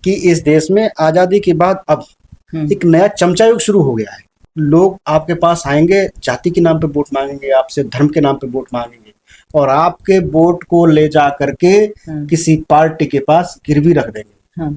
कि इस देश में आजादी के बाद अब एक नया चमचा युग शुरू हो गया है। लोग आपके पास आएंगे, जाति के नाम पे वोट मांगेंगे, आपसे धर्म के नाम पे वोट मांगेंगे और आपके वोट को ले जा करके किसी पार्टी के पास गिरवी रख देंगे।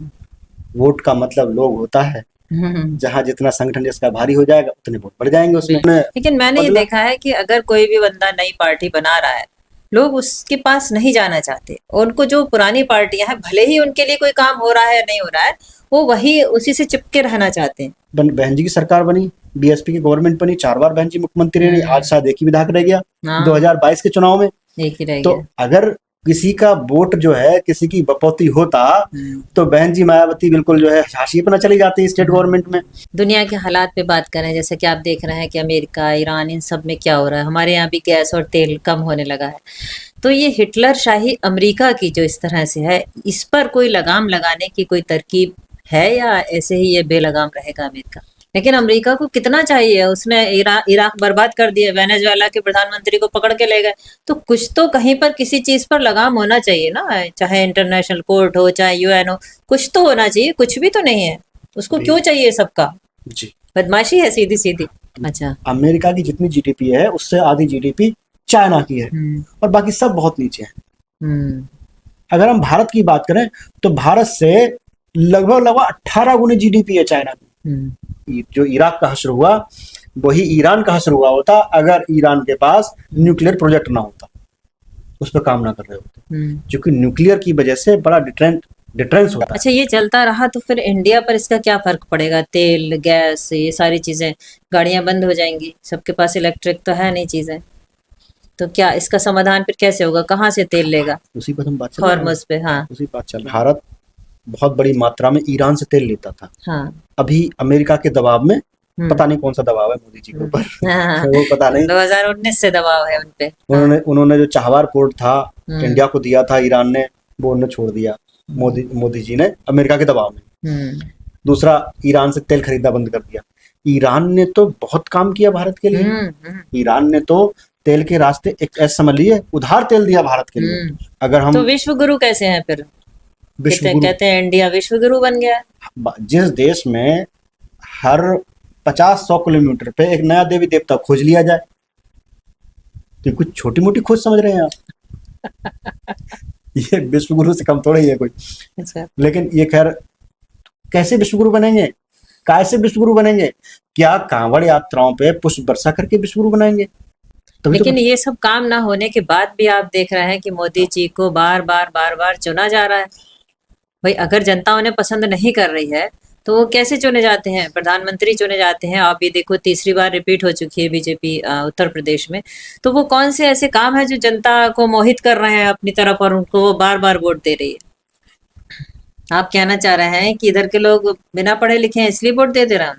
वोट का मतलब लोग होता है, जहाँ जितना संगठन जिसका भारी हो जाएगा उतने वोट बढ़ जाएंगे उसमें। लेकिन मैंने ये देखा है कि अगर कोई भी बंदा नई पार्टी बना रहा है, लोग उसके पास नहीं जाना चाहते। उनको जो पुरानी पार्टियां हैं, भले ही उनके लिए कोई काम हो रहा है या नहीं हो रहा है, वो वही उसी से चिपके रहना चाहते हैं। बहन जी की सरकार बनी, बीएसपी की गवर्नमेंट बनी, 4 बार बहन जी मुख्यमंत्री रही, आज शायद एक ही विधायक रह गया 2022 के चुनाव में, एक ही रह तो गया। अगर किसी का वोट जो है किसी की बपौती होता तो बहन जी मायावती बिल्कुल जो है हाशिए पर न चली जाती स्टेट गवर्नमेंट में। दुनिया के हालात पे बात करें, जैसे कि आप देख रहे हैं कि अमेरिका, ईरान, इन सब में क्या हो रहा है। हमारे यहाँ भी गैस और तेल कम होने लगा है। तो ये हिटलर शाही अमेरिका की जो इस तरह से है, इस पर कोई लगाम लगाने की कोई तरकीब है या ऐसे ही ये बेलगाम रहेगा अमेरिका? लेकिन अमेरिका को कितना चाहिए? उसने इराक बर्बाद कर दिया, वेनेजुएला के प्रधानमंत्री को पकड़ के ले गए। तो कुछ तो कहीं पर किसी चीज पर लगाम होना चाहिए ना, चाहे इंटरनेशनल कोर्ट हो, चाहे यूएन हो, कुछ तो होना चाहिए। कुछ भी तो नहीं है, उसको क्यों चाहिए सबका? जी, बदमाशी है सीधी सीधी। अच्छा, अमेरिका की जितनी जीडीपी है उससे आधी जीडीपी चाइना की है और बाकी सब बहुत नीचे है। अगर हम भारत की बात करें तो भारत से लगभग 18 गुनी जीडीपी है चाइना की। जो इराक का हश्र हुआ वही ईरान का हश्र हुआ होता अगर ईरान के पास न्यूक्लियर प्रोजेक्ट ना होता, उस पर काम ना कर रहे होते, क्योंकि न्यूक्लियर की वजह से बड़ा डिटरेंस होता है। अच्छा, ये चलता रहा तो फिर इंडिया पर इसका क्या फर्क पड़ेगा? तेल, गैस, ये सारी चीजें, गाड़ियां बंद हो जाएंगी, सबके पास इलेक्ट्रिक तो है नहीं चीजें। तो क्या इसका समाधान फिर कैसे होगा? कहाँ से तेल लेगा? उसी पर हम बात चल हॉर्मुज पे। हाँ, उसी बात चल भारत बहुत बड़ी मात्रा में ईरान से तेल लेता था। हाँ, अभी अमेरिका के दबाव में, पता नहीं कौन सा दबाव है मोदी जी के ऊपर, हाँ, वो पता नहीं। 2019 से दबाव है उनपे। उन्होंने जो चाहवार पोर्ट था इंडिया को दिया था ईरान ने, वो उन्होंने छोड़ दिया मोदी जी ने अमेरिका के दबाव में। दूसरा, ईरान से तेल खरीदना बंद कर दिया। ईरान ने तो बहुत काम किया भारत के लिए। ईरान ने तो तेल के रास्ते एक ऐसा समझ लिए उधार तेल दिया भारत के लिए। अगर हम तो विश्व गुरु कैसे हैं फिर? कहते हैं इंडिया विश्व गुरु बन गया। जिस देश में हर 50-100 किलोमीटर पे एक नया देवी देवता खोज लिया जाए, तो कुछ छोटी मोटी खोज समझ रहे हैं आप? ये विश्व गुरु से कम थोड़ा ही है कोई। अच्छा। लेकिन ये खैर, कैसे विश्व गुरु बनेंगे, कैसे विश्व गुरु बनेंगे? क्या कांवड़ यात्राओं पे पुष्प वर्षा करके विश्व गुरु बनाएंगे? लेकिन ये सब काम ना होने के बाद भी आप देख रहे हैं कि मोदी जी को बार बार चुना जा रहा है। भाई, अगर जनता उन्हें पसंद नहीं कर रही है तो वो कैसे चुने जाते हैं? प्रधानमंत्री चुने जाते हैं। आप ये देखो, तीसरी बार रिपीट हो चुकी है बीजेपी उत्तर प्रदेश में। तो वो कौन से ऐसे काम है जो जनता को मोहित कर रहे हैं अपनी तरफ और उनको बार बार वोट दे रही है? आप कहना चाह रहे हैं कि इधर के लोग बिना पढ़े लिखे हैं इसलिए वोट दे रहे हैं?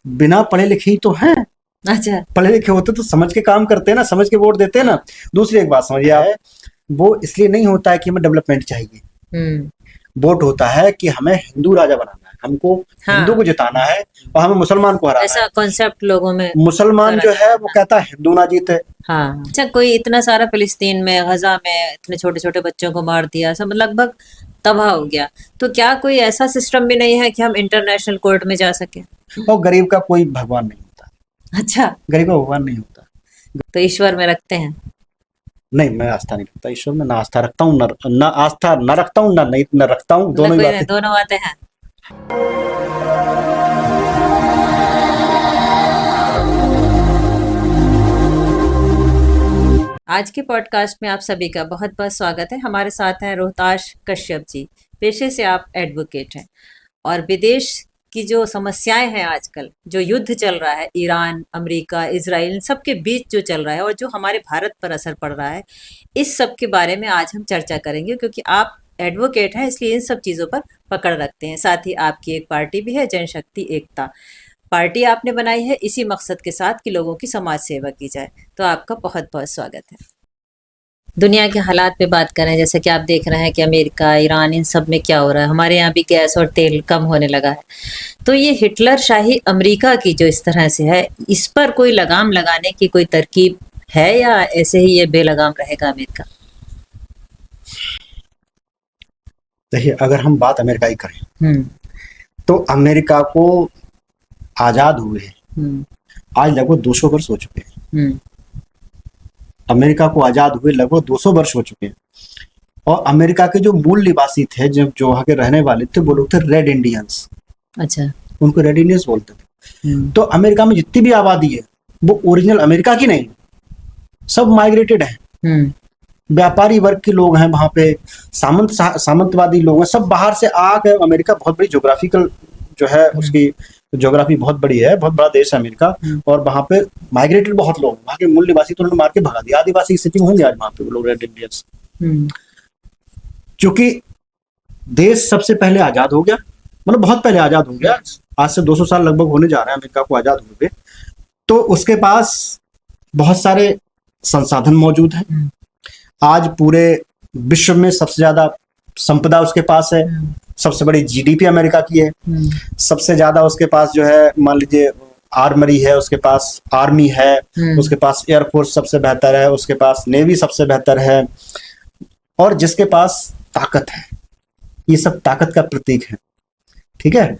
बिना पढ़े लिखे ही तो हैं। अच्छा, पढ़े लिखे होते तो समझ के काम करते हैं ना, समझ के वोट देते हैं ना। दूसरी एक बात समझिए आप, वो इसलिए नहीं होता है कि हमें डेवलपमेंट चाहिए। वोट होता है कि हमें हिंदू राजा बनाना है, हमको हिंदू को जिताना है और हमें मुसलमान को हराना है। ऐसा कॉन्सेप्ट लोगों में। मुसलमान जो है वो कहता है हिंदू ना जीते। हाँ। अच्छा, कोई इतना सारा फिलिस्तीन में, गजा में इतने छोटे छोटे बच्चों को मार दिया, सब लगभग तबाह हो गया। तो क्या कोई ऐसा सिस्टम भी नहीं है कि हम इंटरनेशनल कोर्ट में जा सके? और गरीब का कोई भगवान नहीं होता। अच्छा, गरीब का भगवान नहीं होता। तो ईश्वर में रखते हैं? नहीं, मैं आस्था नहीं रखता ईश्वर में। ना आस्था रखता हूँ, ना आस्था न रखता हूँ, ना नहीं न रखता हूँ। दोनों बातें हैं। आज के पॉडकास्ट में आप सभी का बहुत बहुत स्वागत है। हमारे साथ हैं रोहताश कश्यप जी। पेशे से आप एडवोकेट हैं और विदेश की जो समस्याएं हैं आजकल, जो युद्ध चल रहा है ईरान, अमेरिका, इजराइल, इन सब के बीच जो चल रहा है और जो हमारे भारत पर असर पड़ रहा है, इस सब के बारे में आज हम चर्चा करेंगे। क्योंकि आप एडवोकेट हैं इसलिए इन सब चीज़ों पर पकड़ रखते हैं। साथ ही आपकी एक पार्टी भी है, जनशक्ति एकता पार्टी आपने बनाई है इसी मकसद के साथ कि लोगों की समाज सेवा की जाए। तो आपका बहुत बहुत स्वागत है। दुनिया के हालात पे बात करें, जैसे कि आप देख रहे हैं कि अमेरिका, ईरान, इन सब में क्या हो रहा है। हमारे यहाँ भी गैस और तेल कम होने लगा है। तो ये हिटलर शाही अमेरिका की जो इस तरह से है, इस पर कोई लगाम लगाने की कोई तरकीब है या ऐसे ही ये बेलगाम रहेगा अमेरिका? देखिए, अगर हम बात अमेरिका की करें हम्म तो अमेरिका को आजाद हुए हम्म आज लगभग 200 वर्ष हो चुके हैं। हम्म अमेरिका को आजाद हुए लगभग 200 वर्ष हो चुके हैं। और अमेरिका के जो मूल निवासी थे, जो वहाँ के रहने वाले थे, वो लोग थे रेड इंडियंस। अच्छा। उनको रेड इंडियंस बोलते थे। तो अमेरिका में जितनी भी आबादी है वो ओरिजिनल अमेरिका की नहीं, सब माइग्रेटेड है। व्यापारी वर्ग के लोग हैं वहाँ पे, सामंतवादी लोग हैं, सब बाहर से आके। अमेरिका बहुत बड़ी ज्योग्राफिकल जो है, उसकी ज्योग्राफी बहुत बड़ी है, बहुत बड़ा देश है अमेरिका। और वहाँ पे माइग्रेटेड बहुत लोग, वहाँ के मूल निवासी तो उन्होंने मार के भगा दिया। आदिवासी स्थिति में होंगे आज वहाँ पे वो लोग, रेड इंडियंस। क्योंकि देश सबसे पहले आजाद हो गया, मतलब बहुत पहले आजाद हो गया, आज से 200 साल लगभग होने जा रहे हैं अमेरिका को आजाद हुए। तो उसके पास बहुत सारे संसाधन मौजूद हैं। आज पूरे विश्व में सबसे ज्यादा संपदा उसके पास है। सबसे बड़ी जीडीपी अमेरिका की है। सबसे ज्यादा उसके पास जो है, मान लीजिए आर्मरी है, उसके पास आर्मी है, उसके पास एयरफोर्स सबसे बेहतर है, उसके पास नेवी सबसे बेहतर है, और जिसके पास ताकत है। ये सब ताकत का प्रतीक है, ठीक है।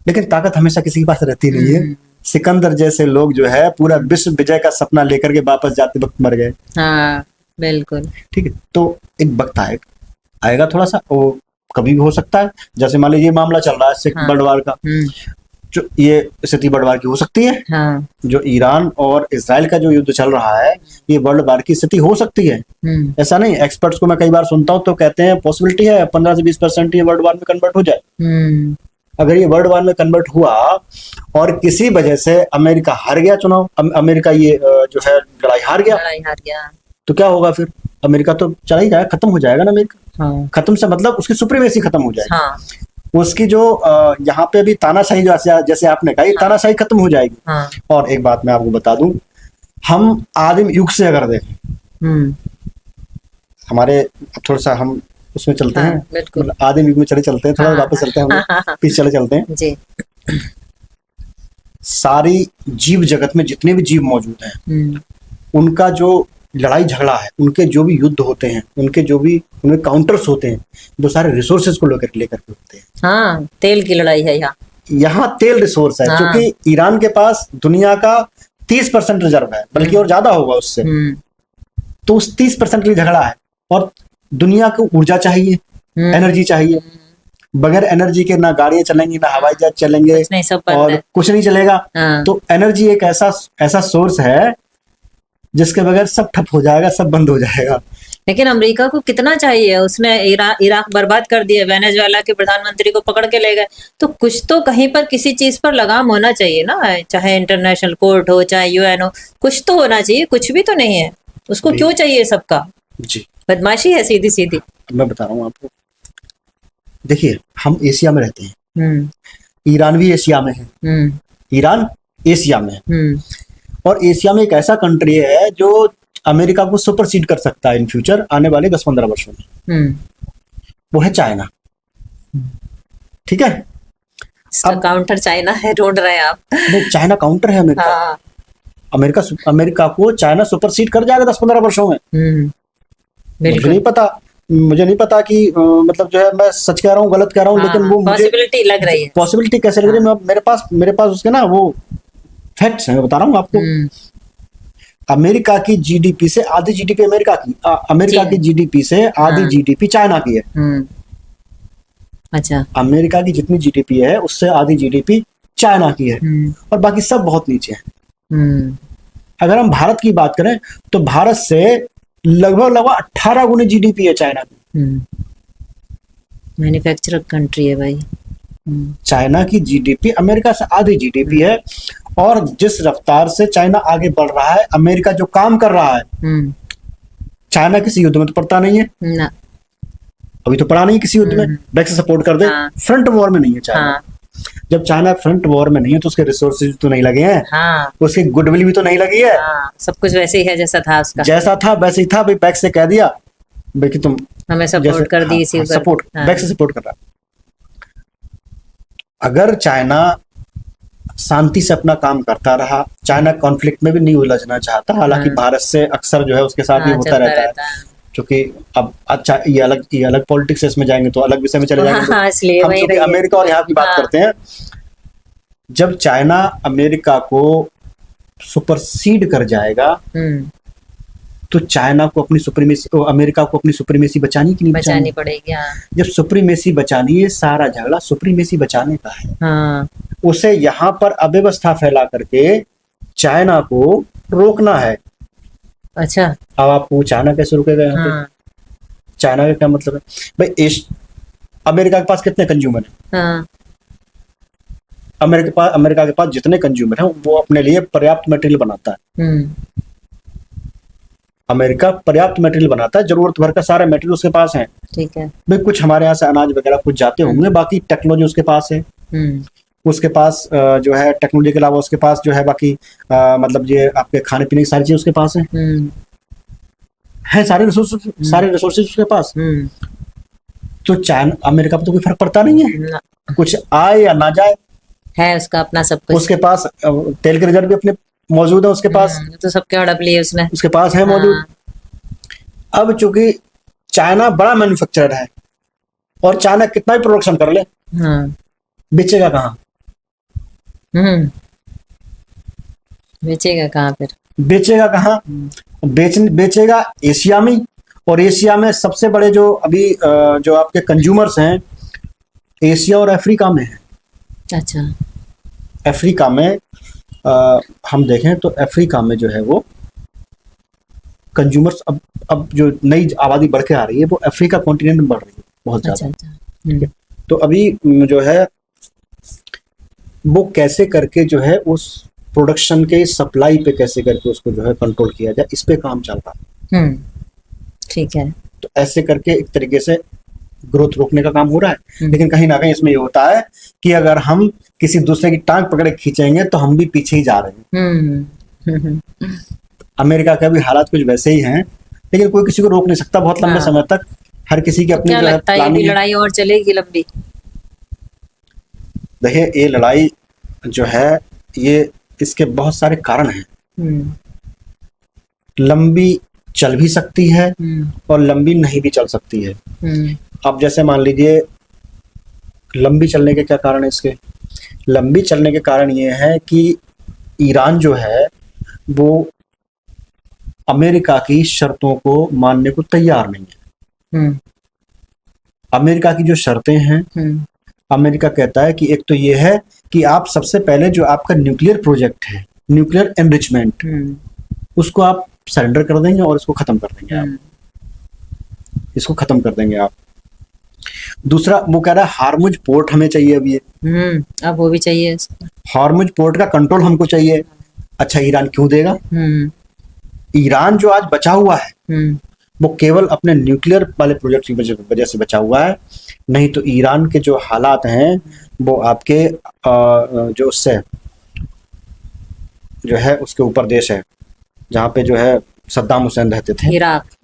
लेकिन ताकत हमेशा किसी के पास रहती नहीं है। सिकंदर जैसे लोग जो है पूरा विश्व विजय का सपना लेकर के वापस जाते वक्त मर गए। हाँ बिल्कुल। ठीक है, तो एक वक्त आएगा थोड़ा सा, वो कभी भी हो सकता है। जैसे मान लीजिए मामला चल रहा है सिख बंटवार का, जो ये स्थिति बंटवार की हो सकती है। हाँ। जो ईरान और इजराइल का जो युद्ध चल रहा है, ये वर्ल्ड वार की स्थिति हो सकती है। ऐसा नहीं, एक्सपर्ट्स को मैं कई बार सुनता हूँ तो कहते हैं पॉसिबिलिटी है 15 से 20% ये वर्ल्ड वार में कन्वर्ट हो जाए। अगर ये वर्ल्ड वार में कन्वर्ट हुआ और किसी वजह से अमेरिका हार गया चुनाव, अमेरिका ये जो है लड़ाई हार गया, तो क्या होगा फिर? अमेरिका तो चला ही जाएगा, खत्म हो जाएगा ना अमेरिका। हाँ। खत्म से मतलब उसकी सुप्रीमेसी खत्म हो जाएगी। हाँ। उसकी जो यहाँ पे भी तानाशाही, जैसे आपने कहा, तानाशाही खत्म हो जाएगी। हाँ। और एक बात मैं आपको बता दूं, हम आदिम युग से अगर देखें, हमारे थोड़ा सा हम उसमें चलते हैं, मतलब आदिम युग में चलते हैं, थोड़ा वापस चलते हैं, हम पीछे चलते हैं जी। सारी जीव जगत में जितने भी जीव मौजूद हैं, उनका जो लड़ाई झगड़ा है, उनके जो भी युद्ध होते हैं, उनके जो भी उनमें काउंटर्स होते हैं, वो सारे रिसोर्सेज को लेकर के होते हैं। हाँ, तेल की लड़ाई है यहाँ तेल रिसोर्स है। क्योंकि ईरान के पास दुनिया का 30% रिजर्व है, बल्कि और ज्यादा होगा उससे। तो उस 30% के लिए झगड़ा है। और दुनिया को ऊर्जा चाहिए, एनर्जी चाहिए। बगैर एनर्जी के ना गाड़ियां चलेंगी, ना हवाई जहाज चलेंगे, और कुछ नहीं चलेगा। तो एनर्जी एक ऐसा सोर्स है जिसके बगैर सब ठप हो जाएगा, सब बंद हो जाएगा। लेकिन अमेरिका को कितना चाहिए? उसने इराक बर्बाद कर दिया, वेनेजुएला के प्रधानमंत्री को पकड़ के ले गए। तो कुछ तो कहीं पर किसी चीज पर लगाम होना चाहिए ना, चाहे इंटरनेशनल कोर्ट हो, चाहे यूएन हो, कुछ तो होना चाहिए। कुछ भी तो नहीं है, उसको क्यों चाहिए सबका? जी, बदमाशी है सीधी सीधी। मैं बता रहा हूँ आपको, देखिए हम एशिया में रहते हैं, ईरान भी एशिया में है, ईरान एशिया में है, और एशिया में एक ऐसा कंट्री है जो अमेरिका को सुपरसीड कर सकता है इन फ्यूचर, आने वाले 10-15 वर्षों में। वो है चाइना। ठीक है, अब काउंटर चाइना है, ढूंढ रहे हैं आप? नहीं, चाइना काउंटर है अमेरिका। हाँ। अमेरिका को चाइना सुपरसीड कर जाएगा 10-15 वर्षों में। मुझे नहीं पता कि मतलब जो है, मैं सच कह रहा हूँ गलत कह रहा हूँ, लेकिन वो पॉसिबिलिटी लग रही है। पॉसिबिलिटी कैसे लग रही है? मेरे पास उसके ना वो फैक्ट्स हैं, मैं बता रहा हूँ आपको। अमेरिका की जीडीपी से आधी जीडीपी अमेरिका की जीडीपी से आधी जीडीपी चाइना की है। अच्छा। अमेरिका की जितनी जीडीपी है उससे आधी जीडीपी चाइना की है, और बाकी सब बहुत नीचे है। अगर हम भारत की बात करें तो भारत से लगभग 18 गुनी जीडीपी है चाइना की। मैन्युफैक्चरर कंट्री है भाई। चाइना की जीडीपी अमेरिका से आधी जीडीपी है। और जिस रफ्तार से चाइना आगे बढ़ रहा है, अमेरिका जो काम कर रहा है, चाइना किसी युद्ध में तो पड़ता नहीं है ना। अभी तो पड़ा नहीं किसी युद्ध में, बैक से सपोर्ट कर दे। हाँ। फ्रंट वॉर में नहीं है चाइना। हाँ। जब चाइना फ्रंट वॉर में नहीं है तो उसके रिसोर्सेज तो नहीं लगे हैं। हाँ। उसकी गुडविल भी तो नहीं लगी है। हाँ। सब कुछ वैसे ही है जैसा था उसका, जैसा था वैसे ही था। भाई बैक से कह दिया भाई कि तुम हमें सपोर्ट कर दी, इसी सपोर्ट बैक से सपोर्ट कर रहा। अगर चाइना शांति से अपना काम करता रहा, चाइना कॉन्फ्लिक्ट में भी नहीं उलझना चाहता, हालांकि भारत से अक्सर जो है उसके साथ भी होता रहता है, क्योंकि अब अच्छा ये अलग पॉलिटिक्स है, इसमें जाएंगे तो अलग विषय में चले जाएंगे। हाँ, इसलिए हम वही चूंकि रही है। अमेरिका और यहाँ की बात हाँ। करते हैं, जब चाइना अमेरिका को सुपरसीड कर जाएगा तो चाइना को अपनी सुप्रीमेसी, अमेरिका को अपनी सुप्रीमेसी बचानी कि नहीं बचानी पड़ेगी। हाँ। जब सुप्रीमेसी बचानी है, सारा झगड़ा सुप्रीमेसी बचाने का है। हाँ। उसे यहाँ पर अव्यवस्था फैला करके चाइना को रोकना है। अच्छा। अब आपको चाइना कैसे रुकेगा यहाँ पे? हाँ। चाइना का क्या मतलब है भाई? अमेरिका के पास कितने कंज्यूमर हैं? हाँ। अमेरिका के पास जितने कंज्यूमर हैं वो अपने लिए पर्याप्त मटेरियल बनाता है। अमेरिका पर्याप्त मटेरियल बनाता है, जरूरत भर का सारा मटेरियल उसके पास है। ठीक है भाई कुछ हमारे यहाँ से अनाज वगैरह कुछ जाते होंगे, बाकी टेक्नोलॉजी उसके पास है। उसके पास जो है टेक्नोलॉजी के अलावा उसके पास जो है बाकी मतलब ये आपके खाने पीने की सारी चीज उसके पास है सारे रिसोर्सेज उसके पास। तो चाइना अमेरिका पर तो कोई फर्क पड़ता नहीं है, कुछ आए या ना जाए, है उसका अपना सब कुछ। उसके पास तेल के रिजर्व भी अपने मौजूद है उसके पास, तो सबके हड़प लिए उसने, उसके पास है मौजूद। अब चूंकि चाइना बड़ा मैन्युफैक्चरर है और चाइना कितना भी प्रोडक्शन कर ले, बेचेगा कहाँ? बेचेगा कहाँ फिर? बेचेगा कहाँ? बेचेगा एशिया में, और एशिया में सबसे बड़े जो अभी जो आपके कंज्यूमर्स हैं एशिया और अफ्रीका में है। अच्छा। अफ्रीका में हम देखें तो अफ्रीका में जो है वो कंज्यूमर्स अब जो नई आबादी बढ़ के आ रही है वो अफ्रीका कॉन्टिनेंट में बढ़ रही है बहुत ज्यादा। अच्छा। तो अभी जो है वो कैसे करके जो है उस प्रोडक्शन के सप्लाई पे कैसे करके उसको जो है कंट्रोल किया जाए, इस पे काम चल रहा है। ठीक है। तो ऐसे करके एक तरीके से ग्रोथ रोकने का काम हो रहा है। लेकिन कहीं ना कहीं इसमें ये होता है कि अगर हम किसी दूसरे की टांग पकड़े खींचेंगे तो हम भी पीछे ही जा रहे हैं। अमेरिका का भी हालात कुछ वैसे ही हैं, लेकिन कोई किसी को रोक नहीं सकता बहुत लंबे समय तक। हर किसी की अपनी क्या लगता है ये लड़ाई और चलेगी लंबी? देखिए ये लड़ाई जो है ये इसके बहुत सारे कारण हैं। लंबी चल भी सकती है और लंबी नहीं भी चल सकती है। अब जैसे मान लीजिए लंबी चलने के क्या कारण है इसके? लंबी चलने के कारण ये है कि ईरान जो है वो अमेरिका की शर्तों को मानने को तैयार नहीं है। अमेरिका की जो शर्तें हैं, अमेरिका कहता है कि एक तो ये है कि आप सबसे पहले जो आपका न्यूक्लियर प्रोजेक्ट है, न्यूक्लियर एनरिचमेंट, उसको आप सरेंडर कर देंगे और इसको खत्म कर देंगे आप, इसको खत्म कर देंगे आप। दूसरा वो कह रहा है हार्मुज पोर्ट हमें चाहिए अब, ये अब वो भी चाहिए। हार्मुज पोर्ट का कंट्रोल हमको चाहिए। अच्छा ईरान क्यों देगा? ईरान जो आज बचा हुआ है वो केवल अपने न्यूक्लियर वाले प्रोजेक्ट की वजह से बचा हुआ है, नहीं तो ईरान के जो हालात हैं वो आपके जो उससे जो है उसके ऊपर देश है जहाँ पे जो है सद्दाम हुसैन रहते थे,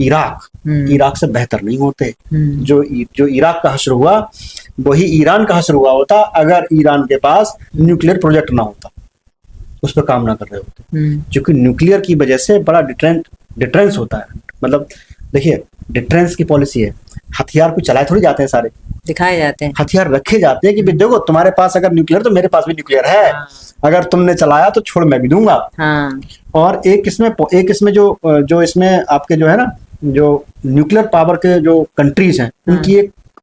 इराक से बेहतर नहीं होते। जो इराक का हश्र हुआ वही ईरान का हश्र हुआ होता अगर ईरान के पास न्यूक्लियर प्रोजेक्ट ना होता, उस पर काम ना कर रहे होते। क्योंकि न्यूक्लियर की वजह से बड़ा डिटरेंस होता है। मतलब देखिए डिटरेंस की पॉलिसी है, हथियार को चलाए थोड़ी जाते हैं, सारे दिखाए जाते हैं, हथियार रखे जाते हैं कि देखो तुम्हारे पास अगर न्यूक्लियर तो मेरे पास भी न्यूक्लियर है, अगर तुमने चलाया तो छोड़ मैं भी दूंगा। और एक इसमें जो इसमें आपके जो है ना जो न्यूक्लियर पावर के जो कंट्रीज हैं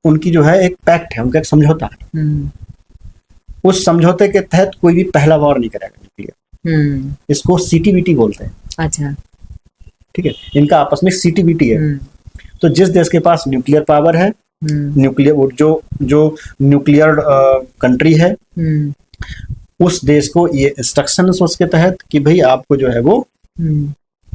उनकी जो है एक पैक्ट है, उनका एक समझौता है। उस समझौते के तहत कोई भी पहला वॉर नहीं करेगा न्यूक्लियर। इसको सीटीबीटी बोलते हैं। अच्छा ठीक है, इनका आपस में सीटीबीटी है। तो जिस देश के पास न्यूक्लियर पावर है, न्यूक्लियर जो न्यूक्लियर कंट्री है, उस देश को ये इंस्ट्रक्शन उसके तहत कि भाई आपको जो है वो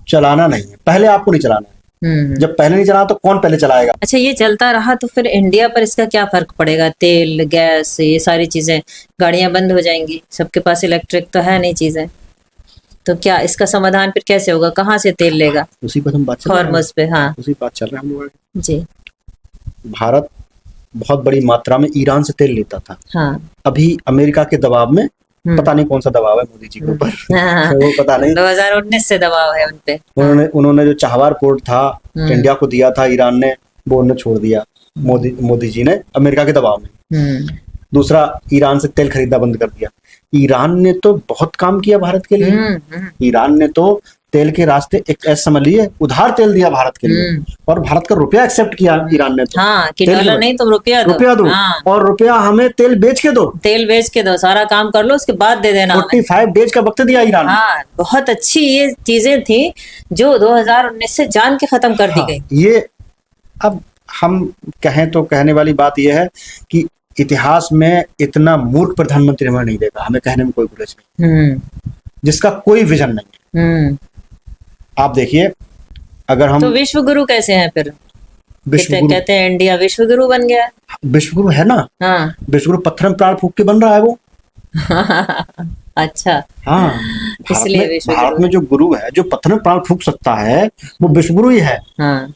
चलाना नहीं है, पहले आपको नहीं चलाना है। जब पहले नहीं चलाना तो कौन पहले चलाएगा? अच्छा ये चलता रहा तो फिर इंडिया पर इसका क्या फर्क पड़ेगा? तेल गैस ये सारी चीजें, गाड़ियां बंद हो जाएंगी, सबके पास इलेक्ट्रिक तो है नहीं चीजें, तो क्या इसका समाधान फिर कैसे होगा? कहाँ से तेल लेगा? उसी पर हम बात चल रहे हैं। हाँ उसी बात चल रहे हैं हम लोग जी। भारत बहुत बड़ी मात्रा में ईरान से तेल लेता था। हाँ। अभी अमेरिका के दबाव में पता नहीं कौन सा दबाव है मोदी जी के ऊपर हाँ, वो पता नहीं। 2019 से दबाव है उनपे। उन्होंने जो चाहवार पोर्ट था इंडिया को दिया था ईरान ने, वो उन्होंने छोड़ दिया मोदी जी ने अमेरिका के दबाव में। दूसरा, ईरान से तेल खरीदना बंद कर दिया। ईरान ने तो बहुत काम किया भारत के लिए। ईरान ने तो तेल के रास्ते एक ऐसा समझ लिए उधार तेल दिया भारत के लिए, और भारत का रुपया एक्सेप्ट किया ईरान ने तो। हाँ, कि डॉलर नहीं तो रुपया दो। हाँ। और रुपया हमें तेल बेच के दो, सारा काम कर लो, उसके बाद दे देना। 45 डेज का वक्त दिया ईरान। हाँ, बहुत अच्छी ये चीजें थी जो 2019 से जान के खत्म कर दी गई। ये अब हम कहें तो कहने वाली बात यह है कि इतिहास में इतना मूर्ख प्रधानमंत्री हमें नहीं देखा, हमें कहने में कोई गुरेज नहीं, जिसका कोई विजन नहीं। आप देखिए, अगर हम तो विश्व गुरु कैसे हैं फिर? कहते हैं इंडिया विश्व गुरु बन गया। विश्व गुरु है ना। हाँ। विश्व गुरु पत्थर में प्राण फूंक के बन रहा है वो। अच्छा। हाँ, इसलिए भारत में जो गुरु है, जो पत्थर में प्राण फूंक सकता है, वो विश्व गुरु ही है। हाँ।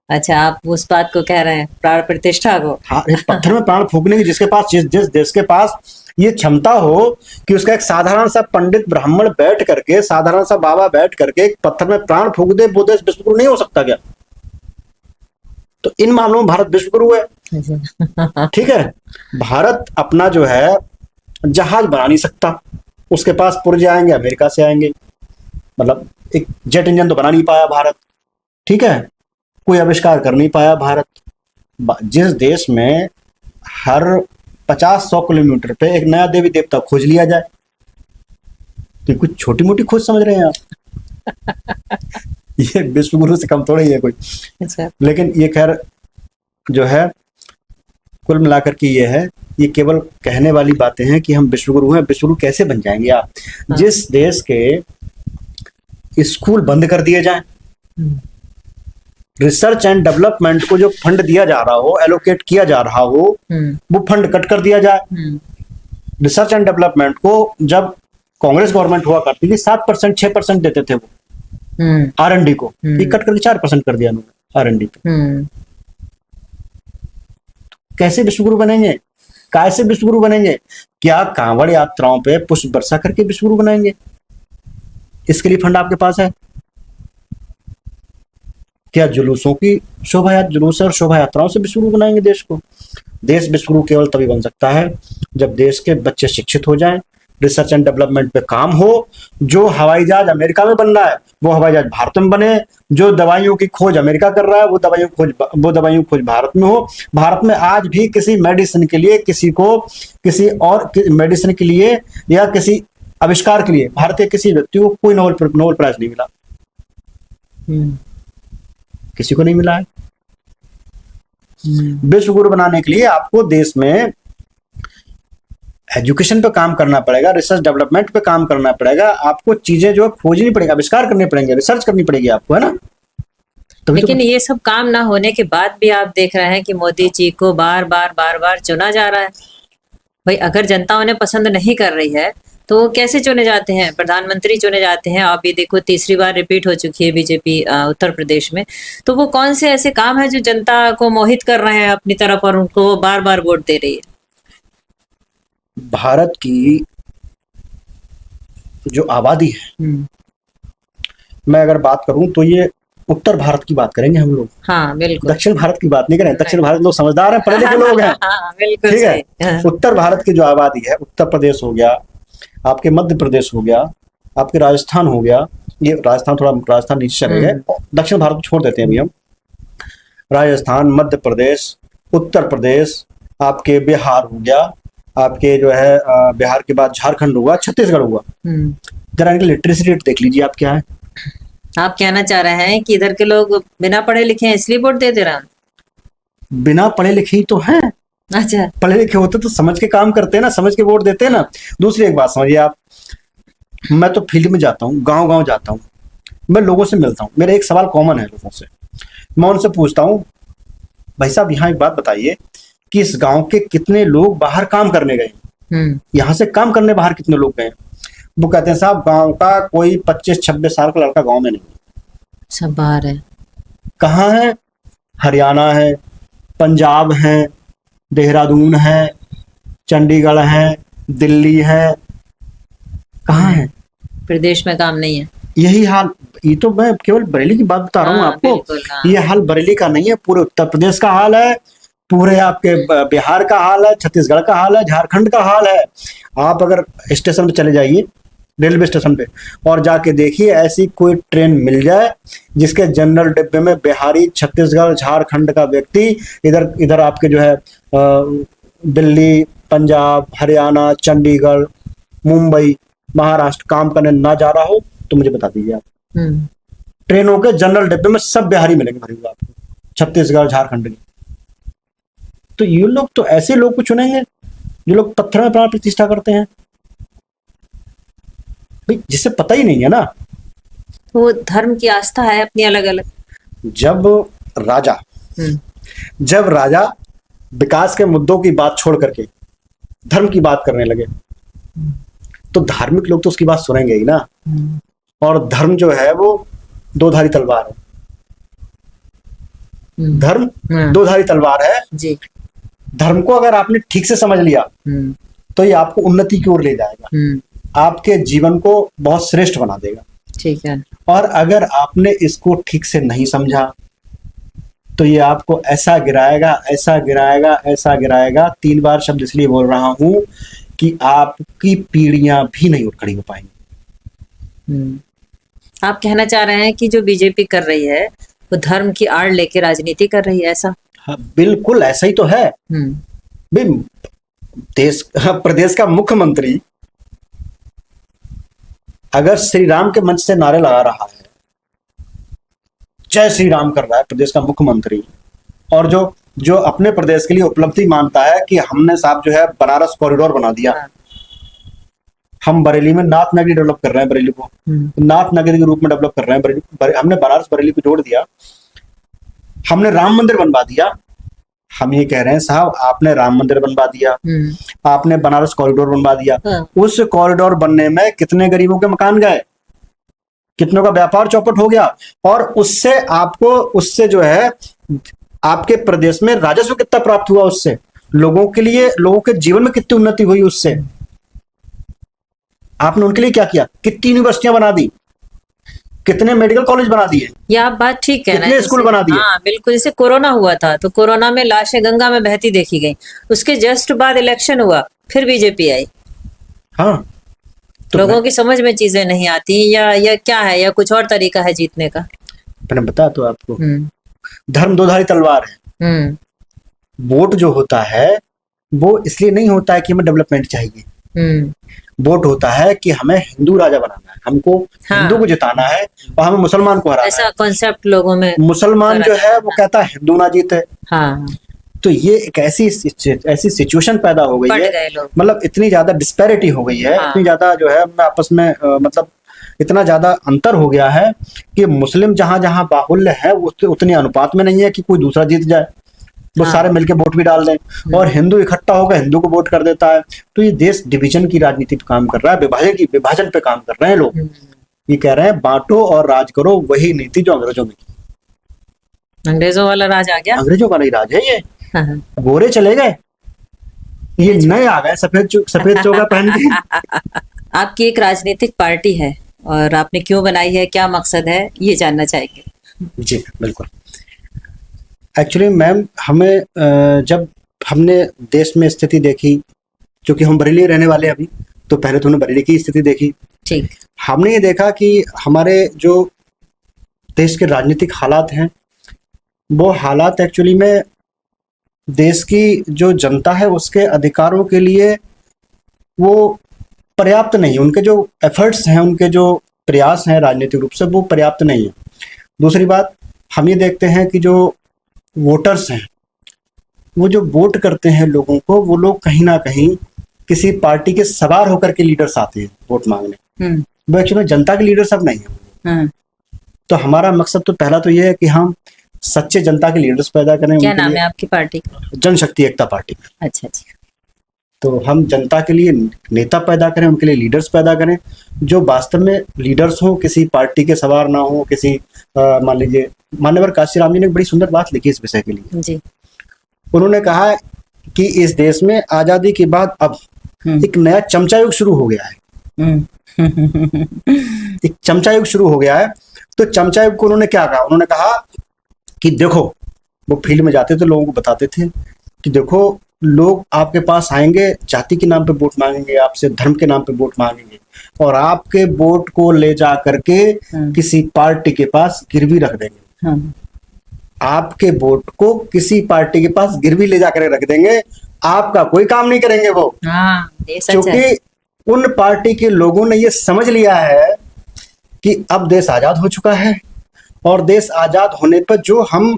अच्छा, आप उस बात को कह रहे हैं, प्राण प्रतिष्ठा को। हाँ, पत्थर में प्राण फूंकने की जिसके पास, जिस देश के पास ये क्षमता हो कि उसका एक साधारण सा पंडित ब्राह्मण बैठ करके, साधारण सा बाबा बैठ करके एक पत्थर में प्राण फूंक दे, वो देश विश्व गुरु नहीं हो सकता क्या? तो इन मामलों में भारत विश्व गुरु है। ठीक है, भारत अपना जो है जहाज बना नहीं सकता, उसके पास पुर्जे आएंगे अमेरिका से आएंगे, मतलब एक जेट इंजन तो बना नहीं पाया भारत। ठीक है, कोई आविष्कार कर नहीं पाया भारत। जिस देश में हर 50-100 किलोमीटर पे एक नया देवी देवता खोज लिया जाए, तो कुछ छोटी मोटी खोज समझ रहे हैं आप? ये विश्व गुरु से कम थोड़ा ही है कोई। अच्छा। लेकिन ये खैर जो है, कुल मिलाकर के ये है, ये केवल कहने वाली बातें हैं कि हम विश्व गुरु हैं। विश्व गुरु कैसे बन जाएंगे आप? हाँ। जिस देश के स्कूल बंद कर दिए जाएं, रिसर्च एंड डेवलपमेंट को जो फंड दिया जा रहा हो, एलोकेट किया जा रहा हो, वो फंड कट कर दिया जाए। रिसर्च एंड डेवलपमेंट को जब कांग्रेस गवर्नमेंट हुआ करती थी 7%, 6% देते थे वो R&D को, ये कट करके 4% कर दिया उन्होंने R&D पे। कैसे विश्वगुरु बनेंगे? कैसे विश्वगुरु बनेंगे? क्या कांवड़ यात्राओं पे पुष्प वर्षा करके विश्वगुरु बनाएंगे? इसके लिए फंड आपके पास है क्या? जुलूसों की जुलूस और शोभा यात्राओं से विश्वगुरु बनाएंगे देश को? देश विश्वगुरु केवल तभी बन सकता है जब देश के बच्चे शिक्षित हो जाएं, रिसर्च एंड डेवलपमेंट पे काम हो। जो हवाई जहाज अमेरिका में बन रहा है, वो हवाई जहाज भारत में बने। जो दवाइयों की खोज अमेरिका कर रहा है, वो दवाइयों की खोज भारत में हो। भारत में आज भी किसी मेडिसिन के लिए, किसी को किसी और मेडिसिन के लिए या किसी आविष्कार के लिए भारतीय किसी व्यक्ति को कोई नोबेल प्राइज नहीं मिला। किसी को नहीं मिला है। विश्व गुरु बनाने के लिए आपको देश में एजुकेशन पे काम करना पड़ेगा, रिसर्च डेवलपमेंट पे काम करना पड़ेगा, आपको चीजें जो खोजनी पड़ेगी, आविष्कार करने पड़ेंगे, रिसर्च करनी पड़ेगी आपको, है ना? लेकिन ये सब काम ना होने के बाद भी आप देख रहे हैं कि मोदी जी को बार बार चुना जा रहा है। भाई, अगर जनता उन्हें पसंद नहीं कर रही है तो कैसे चुने जाते हैं? प्रधानमंत्री चुने जाते हैं। आप ये देखो, तीसरी बार रिपीट हो चुकी है बीजेपी उत्तर प्रदेश में। तो वो कौन से ऐसे काम है जो जनता को मोहित कर रहे हैं अपनी तरफ और उनको बार बार वोट दे रही है? भारत की जो आबादी है, मैं अगर बात करूं तो ये उत्तर भारत की बात करेंगे हम लोग। हाँ, बिल्कुल। दक्षिण भारत की बात नहीं करें। दक्षिण भारत लोग समझदार हैं, पढ़े लिखे लोग हैं। बिल्कुल, ठीक है। उत्तर भारत की जो आबादी है, उत्तर प्रदेश हो गया, आपके मध्य प्रदेश हो गया, आपके राजस्थान हो गया, ये राजस्थान नीचे चले गए, दक्षिण भारत को छोड़ देते हैं अभी हम। राजस्थान, मध्य प्रदेश, उत्तर प्रदेश, आपके बिहार हो गया, आपके जो है बिहार के बाद झारखंड हुआ, छत्तीसगढ़ हुआ। जरा इनकी लिटरेसी रेट देख लीजिए आप क्या है। आप कहना चाह रहे हैं कि इधर के लोग बिना पढ़े लिखे हैं इसलिए वोट दे रहे हैं? बिना पढ़े लिखे ही तो हैं। अच्छा, पढ़े लिखे होते तो समझ के काम करते हैं ना, समझ के वोट देते हैं ना। दूसरी एक बात समझिए आप, मैं तो फील्ड में जाता हूँ, गांव जाता हूँ, मैं लोगों से मिलता हूँ, मेरा एक सवाल कॉमन है लोगों से। मैं उनसे पूछता हूँ, भाई साहब यहाँ एक बात बताइए कि इस गांव के कितने लोग बाहर काम करने गए, यहाँ से काम करने बाहर कितने लोग गए? वो कहते हैं साहब गांव का कोई 25-26 साल का लड़का गांव में नहीं, सब बाहर है। कहाँ है? हरियाणा है, पंजाब है, देहरादून है, चंडीगढ़ है, दिल्ली है, कहाँ है? प्रदेश में काम नहीं है। यही हाल, ये तो मैं केवल बरेली की बात बता रहा हूँ हाँ, आपको। बिल्कुल, हाँ। ये हाल बरेली का नहीं है, पूरे उत्तर प्रदेश का हाल है, पूरे आपके बिहार का हाल है, छत्तीसगढ़ का हाल है, झारखंड का हाल है। आप अगर स्टेशन पे चले जाइए, रेलवे स्टेशन पे, और जाके देखिए ऐसी कोई ट्रेन मिल जाए जिसके जनरल डिब्बे में बिहारी, छत्तीसगढ़, झारखंड का व्यक्ति, इधर इधर आपके जो है दिल्ली, पंजाब, हरियाणा, चंडीगढ़, मुंबई, महाराष्ट्र काम करने ना जा रहा हो तो मुझे बता दीजिए आप। ट्रेनों के जनरल डिब्बे में सब बिहारी मिलेंगे भरे हुए आपको, छत्तीसगढ़, झारखंड के। तो ये लोग तो ऐसे लोग को चुनेंगे जो लोग पत्थर में प्राण प्रतिष्ठा करते हैं भाई, जिसे पता ही नहीं है ना। वो धर्म की आस्था है अपनी अलग अलग। जब राजा विकास के मुद्दों की बात छोड़ करके धर्म की बात करने लगे तो धार्मिक लोग तो उसकी बात सुनेंगे ही ना। और धर्म जो है वो दोधारी तलवार है। धर्म दोधारी तलवार है जी। धर्म को अगर आपने ठीक से समझ लिया तो ये आपको उन्नति की ओर ले जाएगा, आपके जीवन को बहुत श्रेष्ठ बना देगा। ठीक है। और अगर आपने इसको ठीक से नहीं समझा तो ये आपको ऐसा गिराएगा, ऐसा गिराएगा, ऐसा गिराएगा। 3 बार शब्द इसलिए बोल रहा हूं कि आपकी पीढ़ियां भी नहीं उठ खड़ी हो पाएंगी। आप कहना चाह रहे हैं कि जो बीजेपी कर रही है वो धर्म की आड़ लेके राजनीति कर रही है, ऐसा? हाँ, बिल्कुल ऐसा ही तो है। प्रदेश का मुख्यमंत्री अगर श्री राम के मंच से नारे लगा रहा है, जय श्री राम कर रहा है प्रदेश का मुख्यमंत्री, और जो अपने प्रदेश के लिए उपलब्धि मानता है कि हमने साहब जो है बनारस कॉरिडोर बना दिया, हम बरेली में नाथ नगरी डेवलप कर रहे हैं, बरेली को नाथ नगरी के रूप में डेवलप कर रहे हैं, हमने बनारस बरेली को जोड़ दिया, हमने राम मंदिर बनवा दिया। हम ये कह रहे हैं साहब आपने राम मंदिर बनवा दिया, आपने बनारस कॉरिडोर बनवा दिया, उस कॉरिडोर बनने में कितने गरीबों के मकान गए, कितनों का व्यापार चौपट हो गया, और उससे जो है आपके प्रदेश में राजस्व कितना प्राप्त हुआ, उससे लोगों के जीवन में कितनी उन्नति हुई, उससे आपने उनके लिए क्या किया, कितनी यूनिवर्सिटियां बना दी, कितने मेडिकल कॉलेज बना दिए, ये आप बात ठीक है, कितने स्कूल बना दिए। हाँ बिल्कुल। जैसे कोरोना हुआ था तो कोरोना में लाशें गंगा में बहती देखी गई, उसके जस्ट बाद इलेक्शन हुआ, फिर बीजेपी आई। हाँ तो लोगों की समझ में चीजें नहीं आती, या क्या है, या कुछ और तरीका है जीतने का? मैंने बता तो आपको, धर्म दोधारी तलवार है। वोट जो होता है वो इसलिए नहीं होता है कि हमें डेवलपमेंट चाहिए, वोट होता है कि हमें हिंदू राजा बनाना है, हमको हिंदू को जिताना है और हमें मुसलमान को हराना है। ऐसा कॉन्सेप्ट लोगों में, मुसलमान जो है वो कहता है हिंदू ना जीते। हाँ। तो ये एक ऐसी सिचुएशन पैदा हो गई है, मतलब इतनी ज्यादा डिस्पैरिटी हो गई है, इतनी ज्यादा जो है आपस में मतलब इतना ज्यादा अंतर हो गया है कि मुस्लिम जहां जहां बाहुल्य है उतने अनुपात में नहीं है कि कोई दूसरा जीत जाए, वो सारे मिलके वोट भी डाल दें, और हिंदू इकट्ठा होकर हिंदू को वोट कर देता है। तो ये देश डिवीजन की राजनीति पे काम कर रहा है, विभाजन पे काम कर रहे हैं लोग। ये कह रहे हैं बांटो और राज करो, वही नीति जो अंग्रेजों में की। अंग्रेजों वाला राज आ गया, अंग्रेजों का नहीं राज है ये। गोरे चले गए, ये नए आ गए सफेद चोगा पहन के। आपकी एक राजनीतिक पार्टी है और आपने क्यों बनाई है, क्या मकसद है, ये जानना चाहेंगे। जी बिल्कुल। एक्चुअली मैम हमें जब हमने देश में स्थिति देखी, क्योंकि हम बरेली रहने वाले अभी, तो पहले तो हमने बरेली की स्थिति देखी। ठीक। हमने ये देखा कि हमारे जो देश के राजनीतिक हालात हैं वो हालात एक्चुअली में देश की जो जनता है उसके अधिकारों के लिए वो पर्याप्त नहीं है, उनके जो एफर्ट्स हैं, उनके जो प्रयास हैं राजनीतिक रूप से वो पर्याप्त नहीं है। दूसरी बात हम ये देखते हैं कि जो वोटर्स हैं, वो जो वोट करते हैं लोगों को, वो लोग कहीं ना कहीं किसी पार्टी के सवार होकर के लीडर्स आते हैं वोट मांगने, वो एक्चुअली जनता के लीडर सब नहीं है। तो हमारा मकसद तो पहला तो ये है कि हम सच्चे जनता के लीडर्स पैदा करें। क्या नाम है आपकी पार्टी का? जनशक्ति एकता पार्टी। अच्छा अच्छा। तो हम जनता के लिए नेता पैदा करें, उनके लिए लीडर्स पैदा करें जो वास्तव में लीडर्स हो, किसी पार्टी के सवार ना हो, किसी मान लीजिए मान्यवर काशीराम जी ने एक बड़ी सुंदर बात लिखी इस विषय के लिए जी। उन्होंने कहा कि इस देश में आजादी के बाद अब एक नया चमचा युग शुरू हो गया है। एक चमचा युग शुरू हो गया है। तो चमचा युग को उन्होंने क्या कहा, उन्होंने कहा कि देखो, वो फील्ड में जाते थे, लोगों को बताते थे कि देखो, लोग आपके पास आएंगे, जाति के नाम पे वोट मांगेंगे आपसे, धर्म के नाम पे वोट मांगेंगे, और आपके वोट को ले जा करके किसी पार्टी के पास गिरवी रख देंगे। आपके वोट को किसी पार्टी के पास गिरवी ले जाकर रख देंगे, आपका कोई काम नहीं करेंगे वो। ये सच है। क्योंकि उन पार्टी के लोगों ने ये समझ लिया है कि अब देश आजाद हो चुका है, और देश आजाद होने पर जो हम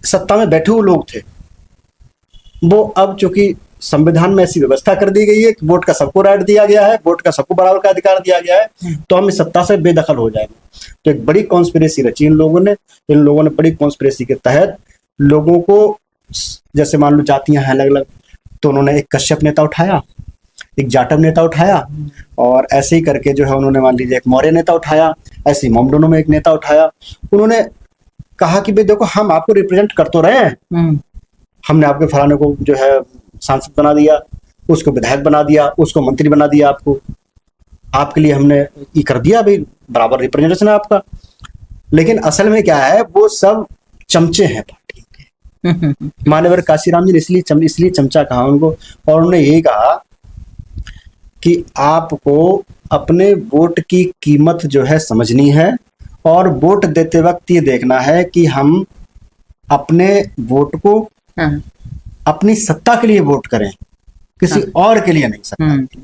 सत्ता में बैठे हुए लोग थे, वो अब चूंकि संविधान में ऐसी व्यवस्था कर दी गई है कि वोट का सबको राइट दिया गया है, वोट का सबको बराबर का अधिकार दिया गया है, तो हम इस सत्ता से बेदखल हो जाएंगे। तो एक बड़ी कॉन्स्पिरेसी रची इन लोगों ने बड़ी कॉन्स्पिरेसी के तहत लोगों को, जैसे मान लो जातियां हैं अलग अलग, तो उन्होंने एक कश्यप नेता उठाया, एक जाटव नेता उठाया, और ऐसे ही करके जो है उन्होंने मान लीजिए एक मौर्य नेता उठाया, ऐसे ही मोमडोनों में एक नेता उठाया। उन्होंने कहा कि भाई देखो, हम आपको रिप्रेजेंट कर तो रहे हैं, हमने आपके फलाने को जो है सांसद बना दिया, उसको विधायक बना दिया, उसको मंत्री बना दिया, आपके लिए हमने ये कर दिया, भाई बराबर रिप्रेजेंटेशन है आपका। लेकिन असल में क्या है, वो सब चमचे हैं पार्टी के। मान्यवर काशीराम जी ने इसलिए चमचा कहा उनको, और उन्होंने यही कहा कि आपको अपने वोट की कीमत जो है समझनी है, और वोट देते वक्त ये देखना है कि हम अपने वोट को अपनी सत्ता के लिए वोट करें, किसी और के लिए नहीं सत्ता।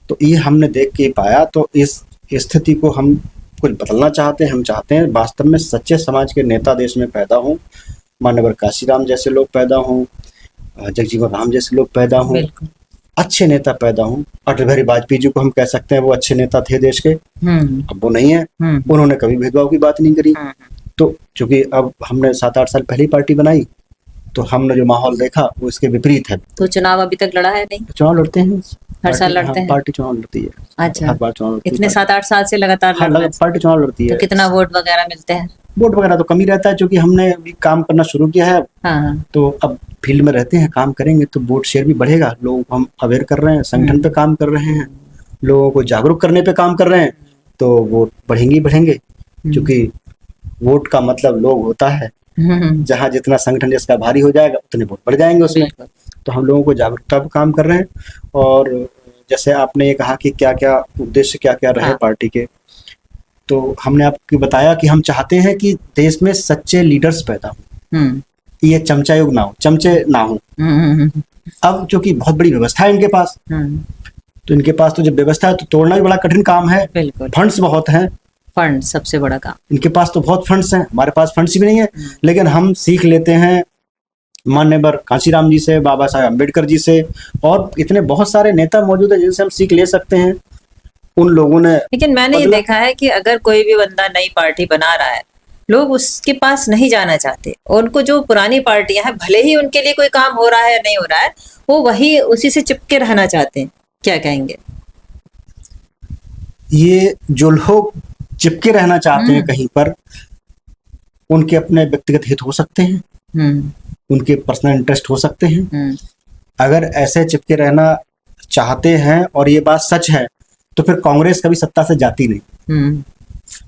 तो ये हमने देख के पाया। तो इस स्थिति को हम कुछ बदलना चाहते हैं। हम चाहते हैं वास्तव में सच्चे समाज के नेता देश में पैदा हों, मान्यवर काशीराम जैसे लोग पैदा हों, जगजीवन राम जैसे लोग पैदा हों, अच्छे नेता पैदा हों। अटल बिहारी वाजपेयी जी को हम कह सकते हैं वो अच्छे नेता थे देश के, अब वो नहीं है। उन्होंने कभी भेदभाव की बात नहीं करी। तो चूंकि अब हमने 7-8 साल पहले पार्टी बनाई, तो हमने जो माहौल देखा वो इसके विपरीत है। तो चुनाव अभी तक लड़ा है नहीं? चुनाव लड़ते हैं, हर साल लड़ते हैं। पार्टी चुनाव लड़ती है। अच्छा, हर बार चुनाव लड़ती है। इतने 7-8 साल से लगातार पार्टी चुनाव लड़ती है। तो कितना वोट वगैरह मिलते हैं? वोट वगैरह तो कम ही रहता है, क्योंकि हमने अभी काम करना शुरू किया है। तो अब फील्ड में रहते हैं, काम करेंगे तो वोट शेयर भी बढ़ेगा। लोगों को हम अवेयर कर रहे हैं, संगठन पे काम कर रहे हैं, लोगों को जागरूक करने पे काम कर रहे हैं, तो वोट बढ़ेंगे ही बढ़ेंगे। क्योंकि वोट का मतलब लोग होता है, जहाँ जितना संगठन जिसका भारी हो जाएगा उतने वोट बढ़ जाएंगे उसमें। तो हम लोगों को जागरूकता पे काम कर रहे हैं। और जैसे आपने ये कहा कि क्या क्या उद्देश्य क्या क्या रहे पार्टी के, तो हमने आपको बताया कि हम चाहते हैं कि देश में सच्चे लीडर्स पैदा हो, ये चमचा युग ना हो, चमचे ना हो। अब चूंकि बहुत बड़ी व्यवस्था है इनके पास, तो इनके पास तो जब व्यवस्था है तो तोड़ना भी बड़ा कठिन काम है। फंड्स बहुत हैं, फंड सबसे बड़ा काम। इनके पास तो बहुत फंड्स हैं, हमारे पास फंड्स भी नहीं है। लेकिन हम सीख लेते हैं मान्यवर कांशीराम जी से, बाबा साहेब अम्बेडकर जी से, और इतने बहुत सारे नेता मौजूद हैं जिनसे हम सीख ले सकते हैं। उन लोगों ने, लेकिन मैंने ये देखा है कि अगर कोई भी बंदा नई पार्टी बना रहा है, लोग उसके पास नहीं जाना चाहते। उनको जो पुरानी पार्टियां हैं, भले ही उनके लिए कोई काम हो रहा है या नहीं हो रहा है, वो वही उसी से चिपके रहना चाहते हैं। क्या कहेंगे? ये जो लोग चिपके रहना चाहते हैं कहीं पर, उनके अपने व्यक्तिगत हित हो सकते हैं, उनके पर्सनल इंटरेस्ट हो सकते हैं। अगर ऐसे चिपके रहना चाहते हैं और ये बात सच है, तो फिर कांग्रेस कभी सत्ता से जाती नहीं।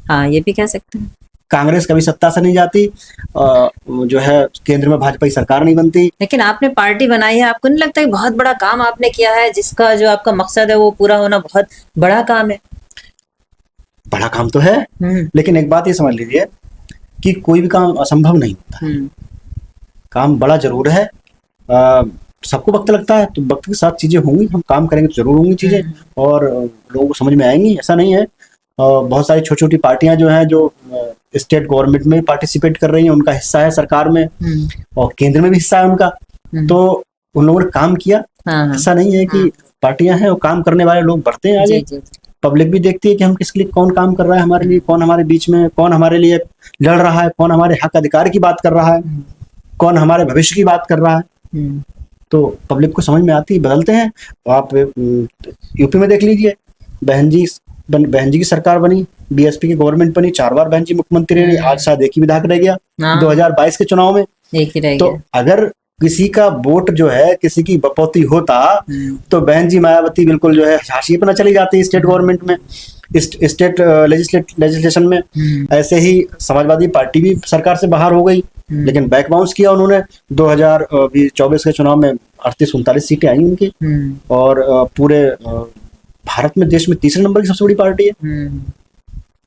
हाँ, ये भी कह सकते हैं। कांग्रेस कभी सत्ता से नहीं जाती, जो है केंद्र में भाजपा की सरकार नहीं बनती। लेकिन आपने पार्टी बनाई है, आपको नहीं लगता कि बहुत बड़ा काम आपने किया है, जिसका जो आपका मकसद है वो पूरा होना बहुत बड़ा काम है? बड़ा काम तो है, लेकिन एक बात ये समझ लीजिए कि कोई भी काम असंभव नहीं होता। काम बड़ा जरूर है। सबको वक्त लगता है, तो वक्त के साथ चीजें होंगी, हम काम करेंगे तो जरूर होंगी चीजें, और लोगों को समझ में आएंगी। ऐसा नहीं है। बहुत सारी छोटी छोटी पार्टियां जो हैं, जो स्टेट गवर्नमेंट में पार्टिसिपेट कर रही हैं, उनका हिस्सा है सरकार में, और केंद्र में भी हिस्सा है उनका। तो उन लोगों ने काम किया। ऐसा नहीं है कि पार्टियां हैं, वो काम करने वाले लोग बढ़ते हैं आगे। पब्लिक भी देखती है कि हम किसके लिए, कौन काम कर रहा है हमारे लिए, कौन हमारे बीच में, कौन हमारे लिए लड़ रहा है, कौन हमारे हक अधिकार की बात कर रहा है, कौन हमारे भविष्य की बात कर रहा है। तो पब्लिक को समझ में आती है, बदलते हैं। आप यूपी में देख लीजिए, बहन जी की सरकार बनी, बीएसपी की गवर्नमेंट बनी, 4 बार बहन जी मुख्यमंत्री रही। आज शायद एक ही विधायक रह गया 2022 के चुनाव में। एक ही रह तो गया। अगर किसी का वोट जो है किसी की बपौती होता तो बहन जी मायावती बिल्कुल जो है हाशिए पे ना चली जाती स्टेट गवर्नमेंट में, स्टेट लेजिस्लेशन में। ऐसे ही समाजवादी पार्टी भी सरकार से बाहर हो गई, लेकिन बैक बाउंस किया उन्होंने। 2024 के चुनाव में 38-39 सीटें आई उनकी, और पूरे भारत में, देश में तीसरे नंबर की सबसे बड़ी पार्टी है।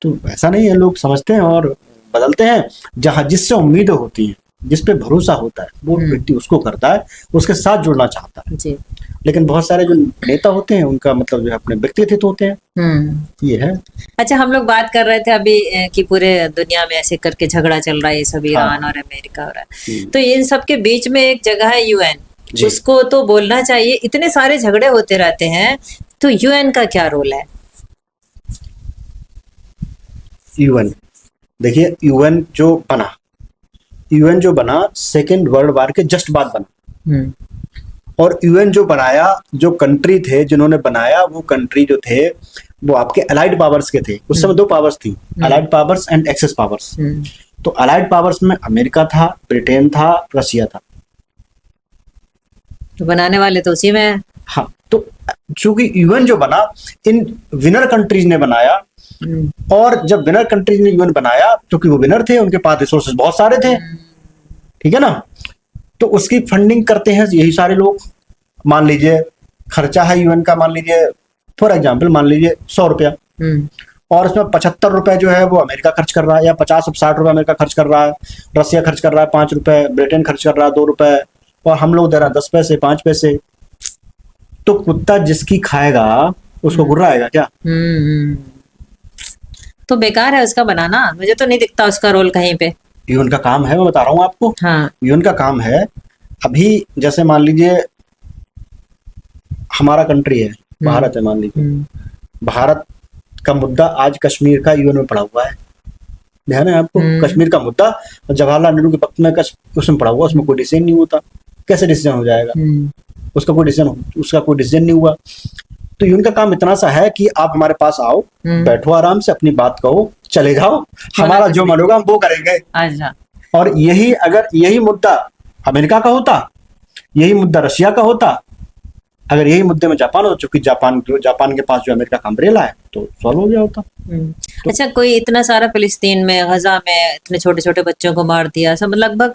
तो ऐसा नहीं है, लोग समझते हैं और बदलते हैं। जहां जिससे उम्मीदें होती हैं, जिस पे भरोसा होता है, वो व्यक्ति उसको करता है, उसके साथ जुड़ना चाहता है जी। लेकिन बहुत सारे जो नेता होते हैं उनका मतलब जो है अपने व्यक्तिगत होते हैं, ये है। अच्छा, हम लोग बात कर रहे थे अभी कि पूरे दुनिया में ऐसे करके झगड़ा चल रहा है, ये सब ईरान और अमेरिका हो रहा है, तो इन सब के बीच में एक जगह है यूएन, उसको तो बोलना चाहिए। इतने सारे झगड़े होते रहते हैं, तो यूएन का क्या रोल है? यूएन, देखिए यूएन जो बना सेकेंड वर्ल्ड वॉर के जस्ट बाद बना, और यूएन जो बनाया, जो कंट्री थे जिन्होंने बनाया, वो कंट्री जो थे वो आपके अलाइड पावर्स के थे। उस समय दो पावर्स थी, allied powers and axis powers. तो अलाइड पावर्स में अमेरिका था, ब्रिटेन था, रशिया था। तो बनाने वाले तो उसी में है। हाँ, तो चूंकि यूएन जो बना इन विनर कंट्रीज ने बनाया, और जब विनर कंट्रीज ने यूएन बनाया, क्योंकि वो विनर थे, उनके पास रिसोर्सेज बहुत सारे थे, ठीक है ना, तो उसकी फंडिंग करते हैं यही सारे लोग। मान लीजिए खर्चा है यूएन का, मान लीजिए फॉर एग्जांपल मान लीजिए 100 रुपया, और उसमें 75 रुपए जो है वो अमेरिका खर्च कर रहा है, या 50-60 रुपए अमेरिका खर्च कर रहा है, रसिया खर्च कर रहा है 5 रुपए, ब्रिटेन खर्च कर रहा है 2 रुपए, और हम लोग दे रहा है 10 पैसे 5 पैसे। तो कुत्ता जिसकी खाएगा उसको गुर्राएगा क्या? तो बेकार है उसका बनाना, मुझे तो नहीं दिखता उसका रोल कहीं पे। यूएन का काम है, मैं बता रहा हूँ आपको। हाँ। यूएन का काम है, अभी जैसे मान लीजिए हमारा कंट्री है, भारत है, मान लीजिए भारत का मुद्दा आज कश्मीर का यूएन में पड़ा हुआ है, ध्यान है आपको? कश्मीर का मुद्दा जवाहरलाल नेहरू के वक्त में उसमें पड़ा हुआ, उसमें कोई डिसीजन नहीं होता, कैसे डिसीजन हो जाएगा? उसका कोई डिसीजन नहीं हुआ। तो यूएन का काम इतना सा है कि आप हमारे पास आओ, बैठो आराम से, अपनी बात कहो, चले जाओ, हमारा जो मन होगा हम वो करेंगे। अच्छा। और यही मुद्दा अमेरिका का होता, यही मुद्दा रशिया का होता, अगर यही मुद्दे में जापान हो, चूंकि जापान के पास जो अमेरिका का अम्ब्रेला है, तो सॉल्व हो गया होता। तो अच्छा, कोई इतना सारा फिलिस्तीन में, गजा में इतने छोटे छोटे बच्चों को मार दिया, सब लगभग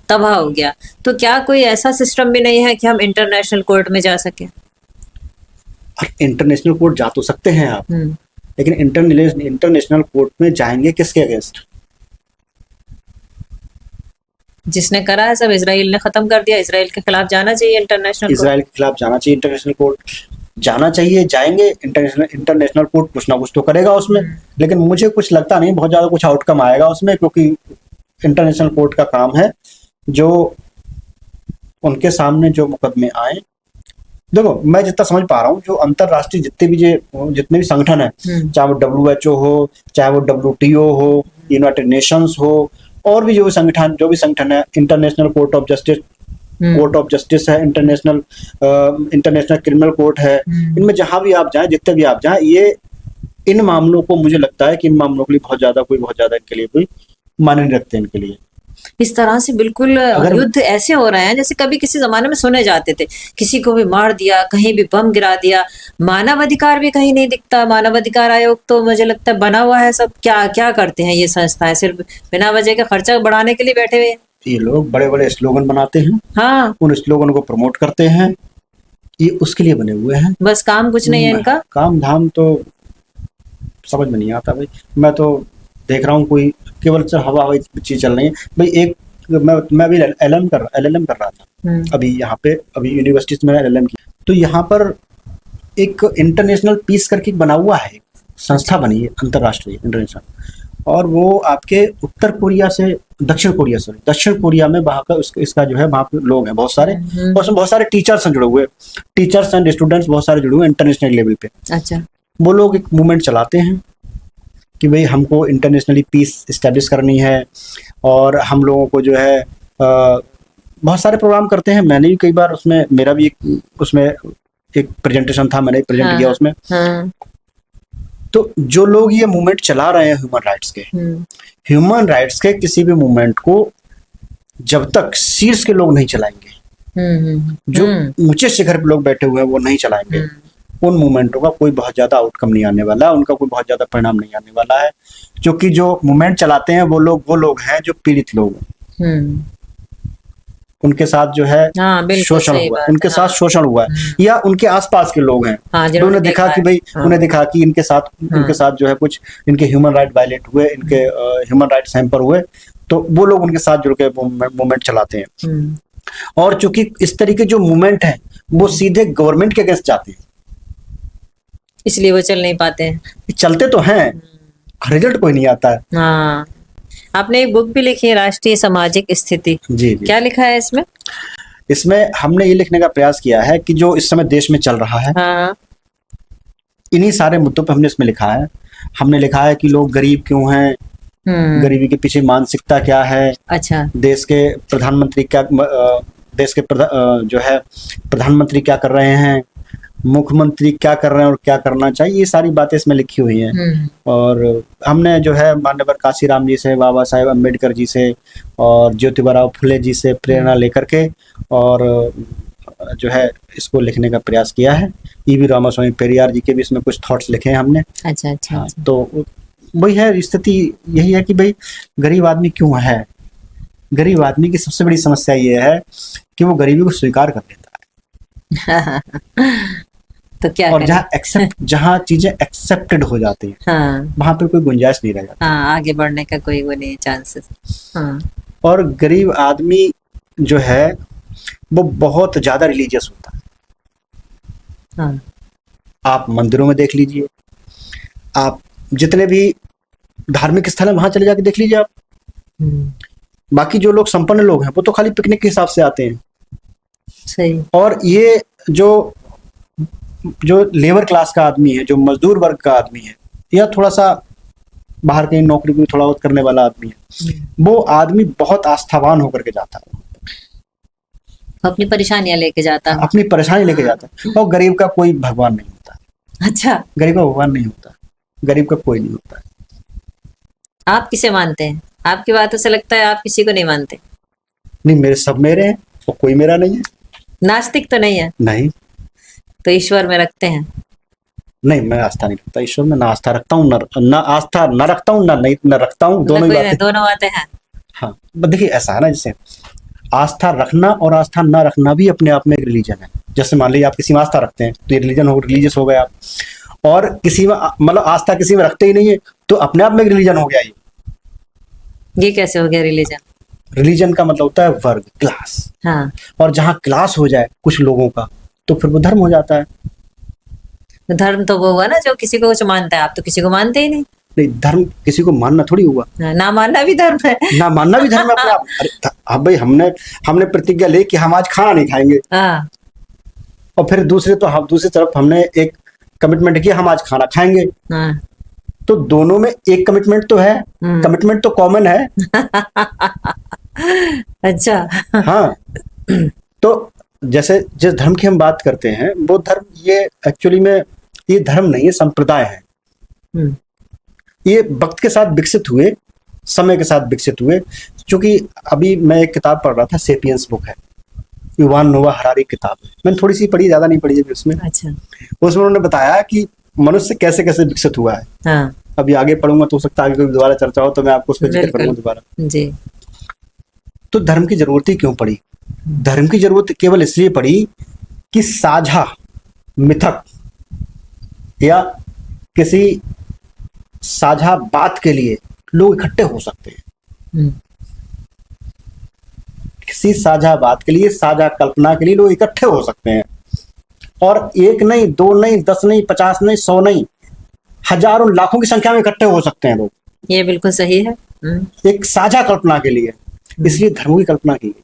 तबाह हो गया, तो क्या कोई ऐसा सिस्टम भी नहीं है कि हम इंटरनेशनल कोर्ट में जा सके? इंटरनेशनल कोर्ट जा तो सकते हैं आप, लेकिन इंटरनेशनल कोर्ट में जाएंगे किसके अगेंस्ट? जिसने करा है सब इजराइल ने खत्म कर दिया, इजराइल के खिलाफ जाना चाहिए इंटरनेशनल कोर्ट। इजराइल के खिलाफ जाना चाहिए इंटरनेशनल कोर्ट, जाना चाहिए, जाएंगे इंटरनेशनल कोर्ट, कुछ ना कुछ तो करेगा उसमें, लेकिन मुझे कुछ लगता नहीं बहुत ज्यादा कुछ आउटकम आएगा उसमें, क्योंकि इंटरनेशनल कोर्ट का काम है जो उनके सामने जो मुकदमे आए। देखो, मैं जितना समझ पा रहा हूँ, जो अंतरराष्ट्रीय जितने भी संगठन है, चाहे वो WHO हो, चाहे वो WTO हो, यूनाइटेड नेशंस हो, और भी जो भी संगठन है, इंटरनेशनल कोर्ट ऑफ जस्टिस है, इंटरनेशनल क्रिमिनल कोर्ट है, इनमें जहां भी आप जाएं, जितने भी आप जाएं, ये इन मामलों को, मुझे लगता है कि इन मामलों के लिए बहुत ज्यादा इनके लिए कोई मायने नहीं रखते इनके लिए। इस तरह से बिल्कुल युद्ध ऐसे हो रहे हैं जैसे कभी किसी जमाने में सुने जाते थे, किसी को भी मार दिया, कहीं भी बम गिरा दिया, मानवाधिकार भी कहीं नहीं दिखता। मानवाधिकार आयोग तो मुझे लगता है बना हुआ है, सब क्या क्या करते हैं ये संस्थाएं, सिर्फ बिना वजह का खर्चा बढ़ाने के लिए बैठे हुए। ये लोग बड़े बड़े स्लोगन बनाते हैं, हाँ, उन स्लोगन को प्रमोट करते हैं, ये उसके लिए बने हुए हैं, बस काम कुछ नहीं है इनका। काम धाम तो समझ में नहीं आता भाई। मैं तो देख रहा हूँ कोई केवल हवा चीज चल रही है भाई। एक मैं भी LLM कर रहा था अभी यहाँ पे, अभी यूनिवर्सिटी में मैंने LLM की, तो यहाँ पर एक इंटरनेशनल पीस करके बना हुआ है, संस्था बनी है अंतरराष्ट्रीय इंटरनेशनल, और वो आपके दक्षिण कोरिया में वहाँ का इसका जो है, वहाँ पे लोग हैं बहुत सारे, और उसमें बहुत सारे टीचर्स हैं जुड़े हुए, टीचर्स एंड स्टूडेंट्स बहुत सारे जुड़े हुए इंटरनेशनल लेवल पे। अच्छा। वो लोग एक मूवमेंट चलाते हैं कि भाई हमको इंटरनेशनली पीस इस्टेब्लिश करनी है, और हम लोगों को जो है बहुत सारे प्रोग्राम करते हैं। मैंने भी कई बार उसमें, मेरा भी एक प्रेजेंटेशन था, मैंने प्रेजेंट किया उसमें। तो जो लोग ये मूवमेंट चला रहे हैं ह्यूमन राइट्स के किसी भी मूवमेंट को जब तक शीर्ष के लोग नहीं चलाएंगे, जो ऊंचे शिखर पे लोग बैठे हुए हैं वो नहीं चलाएंगे। उन मूवमेंटों का कोई बहुत ज्यादा आउटकम नहीं आने वाला, उनका कोई बहुत ज्यादा परिणाम नहीं आने वाला है, क्योंकि जो मूवमेंट चलाते हैं वो लोग हैं जो पीड़ित लोग हैं। उनके साथ जो है शोषण हुआ, उनके साथ शोषण हुआ है, या उनके आसपास के लोग हैं उन्होंने देखा कि भाई उन्हें देखा कि इनके साथ जो है कुछ इनके ह्यूमन राइट वायलेट हुए, इनके ह्यूमन राइट्स हैम्पर हुए, तो वो लोग उनके साथ जुड़ के मूवमेंट चलाते हैं। और चूंकि इस तरीके जो मूवमेंट है वो सीधे गवर्नमेंट के अगेंस्ट जाते हैं, इसलिए वो चल नहीं पाते हैं। चलते तो हैं, रिजल्ट कोई नहीं आता है। हाँ, आपने एक बुक भी लिखी है, राष्ट्रीय सामाजिक स्थिति। जी। क्या लिखा है इसमें? इसमें हमने ये लिखने का प्रयास किया है कि जो इस समय देश में चल रहा है, हाँ। इन्हीं सारे मुद्दों पर हमने इसमें लिखा है। हमने लिखा है कि लोग गरीब क्यों हैं, गरीबी के पीछे मानसिकता क्या है, अच्छा, देश के प्रधानमंत्री क्या कर रहे हैं, मुख्यमंत्री क्या कर रहे हैं और क्या करना चाहिए, ये सारी बातें इसमें लिखी हुई हैं। और हमने जो है माननीय काशीराम जी से, बाबा साहेब अम्बेडकर जी से और ज्योतिबा फुले जी से प्रेरणा लेकर के और जो है इसको लिखने का प्रयास किया है। ईवी रामास्वामी पेरियार जी के भी इसमें कुछ थॉट्स लिखे हैं हमने। अच्छा। तो वही है, स्थिति यही है कि भाई गरीब आदमी क्यों है। गरीब आदमी की सबसे बड़ी समस्या ये है कि वो गरीबी को स्वीकार कर लेता है। तो क्या और जहाँ चीजें एक्सेप्टेड हो जाती हैं, हाँ, वहां पर कोई गुंजाइश नहीं रह जाती। हाँ, आगे बढ़ने का कोई वो नहीं चांसेस। हाँ। और गरीब आदमी जो है वो बहुत ज्यादा रिलीजियस होता है। हाँ। आप मंदिरों में देख लीजिए, आप जितने भी धार्मिक स्थल है वहां चले जाके देख लीजिए आप। बाकी जो लोग संपन्न लोग हैं वो तो खाली पिकनिक के हिसाब से आते हैं। सही। और ये जो लेबर क्लास का आदमी है, जो मजदूर वर्ग का आदमी है, या थोड़ा सा बाहर कहीं नौकरी भी थोड़ा बहुत करने वाला आदमी है, वो आदमी बहुत आस्थावान होकर के जाता है, अपनी परेशानियां लेके जाता है, अपनी परेशानी लेके जाता है। और गरीब का कोई भगवान नहीं होता। अच्छा, गरीब का भगवान नहीं होता, गरीब का कोई नहीं होता। आप किसे मानते हैं? आपकी बातों से लगता है आप किसी को नहीं मानते। नहीं, मेरे सब मेरे हैं और कोई मेरा नहीं है। नास्तिक तो नहीं है? नहीं। तो ईश्वर में रखते हैं? नहीं, मैं आस्था नहीं रखता ईश्वर में, ना आस्था रखता हूँ, ना आस्था न रखता हूँ, न रखता हूँ, दोनों बातें हैं। हाँ, देखिए ऐसा है ना, जैसे आस्था रखना और आस्था न रखना भी अपने आप में एक रिलीजन है। जैसे मान लीजिए आप किसी में आस्था रखते हैं तो ये रिलीजियस हो गए आप, और किसी में मतलब आस्था किसी में रखते ही नहीं है तो अपने आप में एक रिलीजन हो गया। ये कैसे हो गया रिलीजन? रिलीजन का मतलब होता है वर्ग, क्लास। हाँ। और जहाँ क्लास हो जाए कुछ लोगों का तो फिर वो धर्म हो जाता है। धर्म तो वो हुआ ना जो किसी को कुछ मानता है, आप तो किसी को मानते ही नहीं। नहीं, धर्म किसी को मानना थोड़ी हुआ, ना मानना भी धर्म है। ना मानना भी धर्म है अपने आप। अरे अब भाई हमने प्रतिज्ञा ली कि हम आज खाना नहीं खाएंगे। हाँ। और फिर दूसरी तरफ हमने एक कमिटमेंट किया, हम आज खाना खाएंगे। हाँ। तो दोनों में एक कमिटमेंट तो है, कमिटमेंट तो कॉमन है। अच्छा। हाँ, तो जैसे जिस धर्म की हम बात करते हैं वो धर्म, ये एक्चुअली में ये धर्म नहीं है, संप्रदाय है। ये वक्त के साथ विकसित हुए, समय के साथ विकसित हुए। क्योंकि अभी मैं एक किताब पढ़ रहा था, सेपियंस बुक है, युवान नोवा हरारी किताब, मैंने थोड़ी सी पढ़ी, ज्यादा नहीं पढ़ी है उसमें। अच्छा। उसमें उन्होंने बताया कि मनुष्य कैसे कैसे विकसित हुआ है। हाँ। अभी आगे पढ़ूंगा तो हो सकता है आगे कोई दोबारा चर्चा हो तो मैं आपको उसको जिक्र करूंगा दोबारा। जी। तो धर्म की जरूरत ही क्यों पड़ी? धर्म की जरूरत केवल इसलिए पड़ी कि साझा मिथक या किसी साझा बात के लिए लोग इकट्ठे हो सकते हैं। किसी साझा बात के लिए, साझा कल्पना के लिए लोग इकट्ठे हो सकते हैं। और एक नहीं, दो नहीं, 10 नहीं, 50 नहीं, 100 नहीं, हजारों लाखों की संख्या में इकट्ठे हो सकते हैं लोग। ये बिल्कुल सही है। एक साझा कल्पना के लिए, इसलिए धर्म की कल्पना की गई।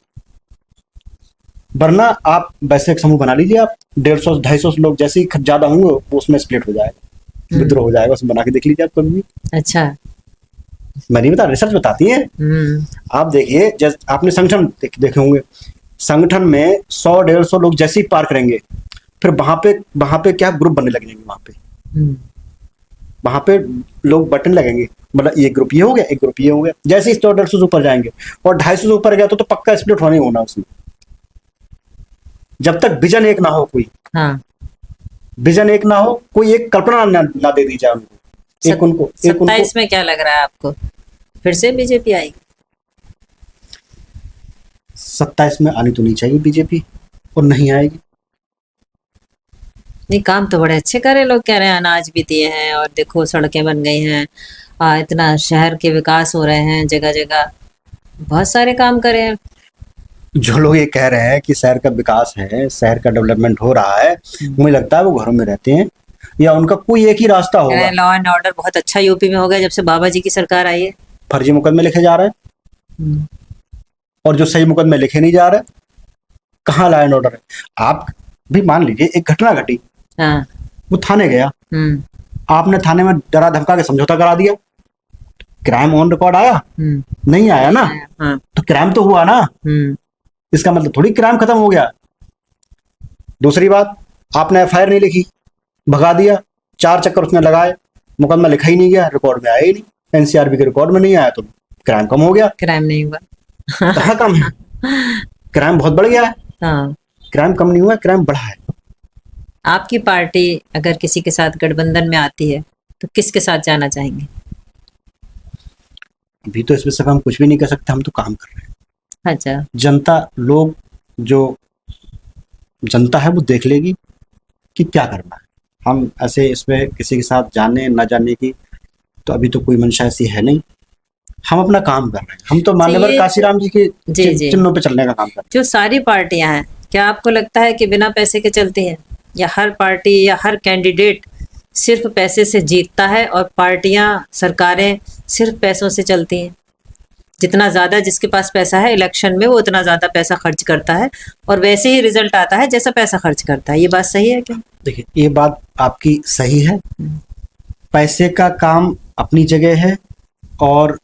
वरना आप वैसे एक समूह बना लीजिए, आप 150-250 लोग, जैसे ही ज्यादा होंगे वो उसमें स्प्लिट हो जाएगा, विद्रोह हो जाएगा। उसमें बना के देख लीजिए आप कभी भी। अच्छा। मैं नहीं बता, रिसर्च बताती है। आप देखिए, जैसे आपने संगठन देखे होंगे, संगठन में 100-150 लोग जैसे ही पार करेंगे फिर वहां पे क्या ग्रुप बनने लगेंगे। वहां पे लोग बटन लगेंगे, मतलब ये ग्रुप ये हो गया, एक ग्रुप ये हो गया। जैसे ही 100-150 ऊपर जाएंगे और 250 ऊपर गया तो पक्का स्प्लिट होना ही होना उसमें। जब तक विजन एक ना हो, कोई हाँ, विजन एक ना हो, कोई एक कल्पना ना दे दी जाए उनको, एक उनको 27 में क्या लग रहा है आपको, फिर से बीजेपी आएगी? 27 में आनी तो नहीं चाहिए बीजेपी, और नहीं आएगी। नहीं, काम तो बड़े अच्छे करे, लोग कह रहे हैं अनाज भी दिए हैं और देखो सड़कें बन गई हैं, इतना शहर के विकास हो रहे हैं, जगह जगह बहुत सारे काम करे हैं। जो लोग ये कह रहे हैं कि शहर का विकास है, शहर का डेवलपमेंट हो रहा है, मुझे लगता है वो घरों में रहते हैं, या उनका कोई एक ही रास्ता कह रहे होगा। हैं लॉ एंड ऑर्डर बहुत अच्छा यूपी में हो गया जब से बाबा जी की सरकार आई है। फर्जी मुकदमे लिखे जा रहे हैं, हम्म, और जो सही मुकदमे लिखे नहीं जा रहे, कहाँ लॉ एंड ऑर्डर है? आप भी मान लीजिए एक घटना घटी, हाँ, वो थाने गया, आपने थाने में डरा धमका के समझौता करा दिया, क्राइम ऑन रिकॉर्ड आया? नहीं आया ना। हाँ, तो क्राइम तो हुआ ना, इसका मतलब थोड़ी क्राइम खत्म हो गया। दूसरी बात, आपने एफआईआर नहीं लिखी, भगा दिया, 4 चक्कर उसने लगाए, मुकदमा लिखा ही नहीं गया, रिकॉर्ड में आया ही नहीं, एनसीआरबी के रिकॉर्ड में नहीं आया, तो क्राइम कम हो गया। क्राइम नहीं हुआ। कहाँ कम है? क्राइम बहुत बढ़ गया है। हाँ, क्राइम कम नहीं हुआ, क्राइम बढ़ा है। आपकी पार्टी अगर किसी के साथ गठबंधन में आती है तो किसके साथ जाना चाहेंगे? अभी तो इस विषय पर हम कुछ भी नहीं कर सकते, हम तो काम कर रहे हैं। अच्छा, जनता, लोग, जो जनता है वो देख लेगी कि क्या करना है। हम ऐसे इसमें किसी के साथ जाने ना जाने की तो अभी तो कोई मंशा ऐसी है नहीं, हम अपना काम कर रहे हैं। हम तो मान्यवर ये- काशीराम जी के जी, जी। चिन्हों पे चलने का काम कर रहे जो सारी पार्टियां हैं, क्या आपको लगता है कि बिना पैसे के चलती हैं, या हर पार्टी या हर कैंडिडेट सिर्फ पैसे से जीतता है और पार्टियां, सरकारें सिर्फ पैसों से चलती हैं? जितना ज्यादा जिसके पास पैसा है इलेक्शन में वो उतना ज्यादा पैसा खर्च करता है और वैसे ही रिजल्ट आता है जैसा पैसा खर्च करता है। ये बात सही है क्या? हैं। देखिए, ये बात आपकी सही है, पैसे का काम अपनी जगह है और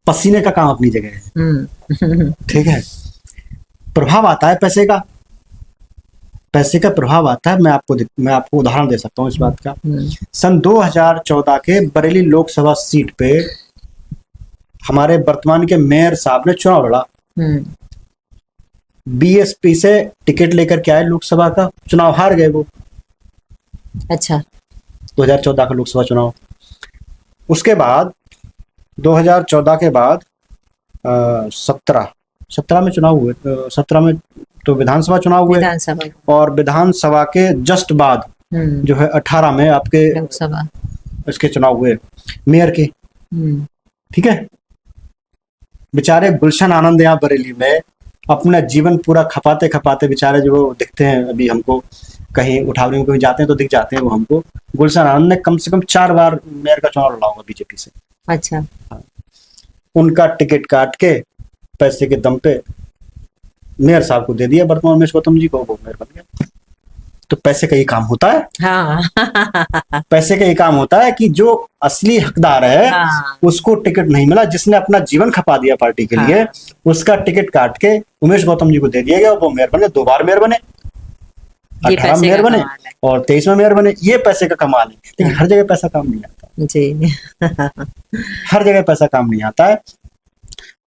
पसीने का काम अपनी जगह है। ठीक है, प्रभाव आता है पैसे का, पैसे का प्रभाव आता है। मैं आपको उदाहरण दे सकता हूँ इस बात का। सन 2014 के बरेली लोकसभा सीट पे हमारे वर्तमान के मेयर साहब ने चुनाव लड़ा, बीएसपी से टिकट लेकर के आए, लोकसभा का चुनाव हार गए वो। अच्छा, 2014 का लोकसभा चुनाव। उसके बाद 2014 के बाद 17 में चुनाव हुए, 17 में तो विधानसभा चुनाव हुए, विधानसभा और विधानसभा के जस्ट बाद जो है 18 में आपके लोकसभा इसके चुनाव हुए, मेयर के। ठीक है, बेचारे गुलशन आनंद यहाँ बरेली में अपना जीवन पूरा खपाते खपाते बेचारे जो दिखते हैं, अभी हमको कहीं उठावने में कहीं जाते हैं तो दिख जाते हैं वो हमको। गुलशन आनंद ने कम से कम 4 बार मेयर का चुनाव लड़ा होगा बीजेपी से। अच्छा, उनका टिकट काट के पैसे के दम पे मेयर साहब को दे दिया, वर्तमान उमेश गौतम जी को, वो मेयर बन गया। तो पैसे का ये काम होता है। हाँ। पैसे का ये काम होता है कि जो असली हकदार है हाँ। उसको टिकट नहीं मिला, जिसने अपना जीवन खपा दिया पार्टी के लिए, उसका टिकट काट के उमेश गौतम जी को दे दिया गया, वो मेयर बने, 2 बार मेयर बने, 18 मेयर बने और 23 में मेयर बने। ये पैसे का कमाल है, लेकिन हर जगह पैसा काम नहीं आता जी। हर जगह पैसा काम नहीं आता है।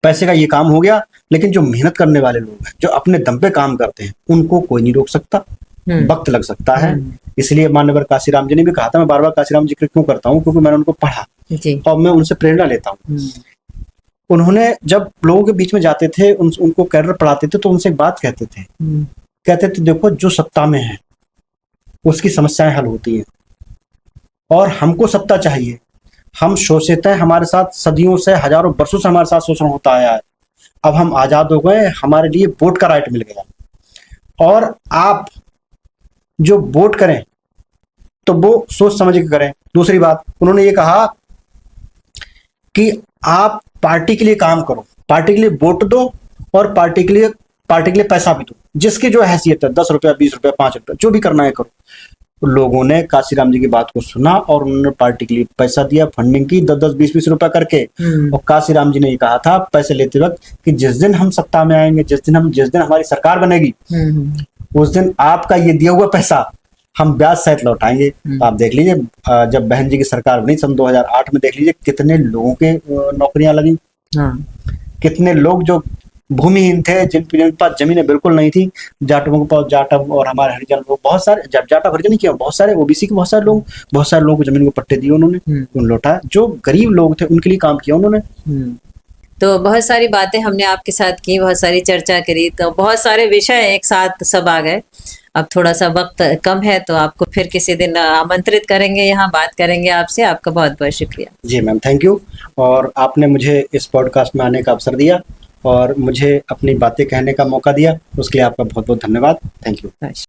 पैसे का ये काम हो गया, लेकिन जो मेहनत करने वाले लोग हैं, जो अपने दम पे काम करते हैं, उनको कोई नहीं रोक सकता, वक्त लग सकता है। इसलिए मान्यवर काशीराम जी ने भी कहा था, मैं बार बार काशीराम जिक्र क्यों करता हूँ, क्योंकि मैंने उनको पढ़ा और मैं उनसे प्रेरणा लेता हूँ। उन्होंने जब लोगों के बीच में जाते थे, उनको कैडर पढ़ाते थे, तो उनसे एक बात कहते थे, देखो जो सत्ता में है उसकी समस्याएं हल होती हैं, और हमको सत्ता चाहिए। हम शोषित हैं, हमारे साथ सदियों से, हजारों वर्षों से हमारे साथ शोषण होता आया है। अब हम आजाद हो गए, हमारे लिए वोट का राइट मिल गया, और आप जो वोट करें तो वो सोच समझ के करें। दूसरी बात, उन्होंने ये कहा कि आप पार्टी के लिए काम करो, पार्टी के लिए वोट दो, और पार्टी के लिए पैसा भी दो, जिसकी जो हैसियत है, 10 रुपया, 20 रुपया, 5 रुपया, जो भी करना है करो। लोगों ने काशीराम जी की बात को सुना और उन्होंने पार्टी के लिए पैसा दिया, फंडिंग की 10-10, 20-20 रुपया करके। और काशीराम जी ने ये कहा था पैसे लेते वक्त कि जिस दिन हम सत्ता में आएंगे, जिस दिन हमारी सरकार बनेगी, उस दिन आपका ये दिया हुआ पैसा हम ब्याज सहित लौटाएंगे। आप देख लीजिए, जब बहन जी की सरकार बनी सन 2008 में, देख लीजिए कितने लोगों के नौकरियां लगी, कितने लोग जो भूमिहीन थे, जिनके पास जमीनें बिल्कुल नहीं थी, जाटवों के पास, जाटव और हमारे हरिजन लोग बहुत सारे, जाटव हरिजन नहीं किया, बहुत सारे ओबीसी के बहुत सारे लोगों को जमीन को पट्टे दिए उन्होंने, उन लौटा। जो गरीब लोग थे उनके लिए काम किया उन्होंने। तो बहुत सारी बातें हमने आपके साथ की, बहुत सारी चर्चा करी, तो बहुत सारे विषय एक साथ सब आ गए। अब थोड़ा सा वक्त कम है तो आपको फिर किसी दिन आमंत्रित करेंगे, यहाँ बात करेंगे आपसे। आपका बहुत बहुत शुक्रिया। जी मैम, थैंक यू। और आपने मुझे इस पॉडकास्ट में आने का अवसर दिया और मुझे अपनी बातें कहने का मौका दिया, उसके लिए आपका बहुत बहुत धन्यवाद। Thank you.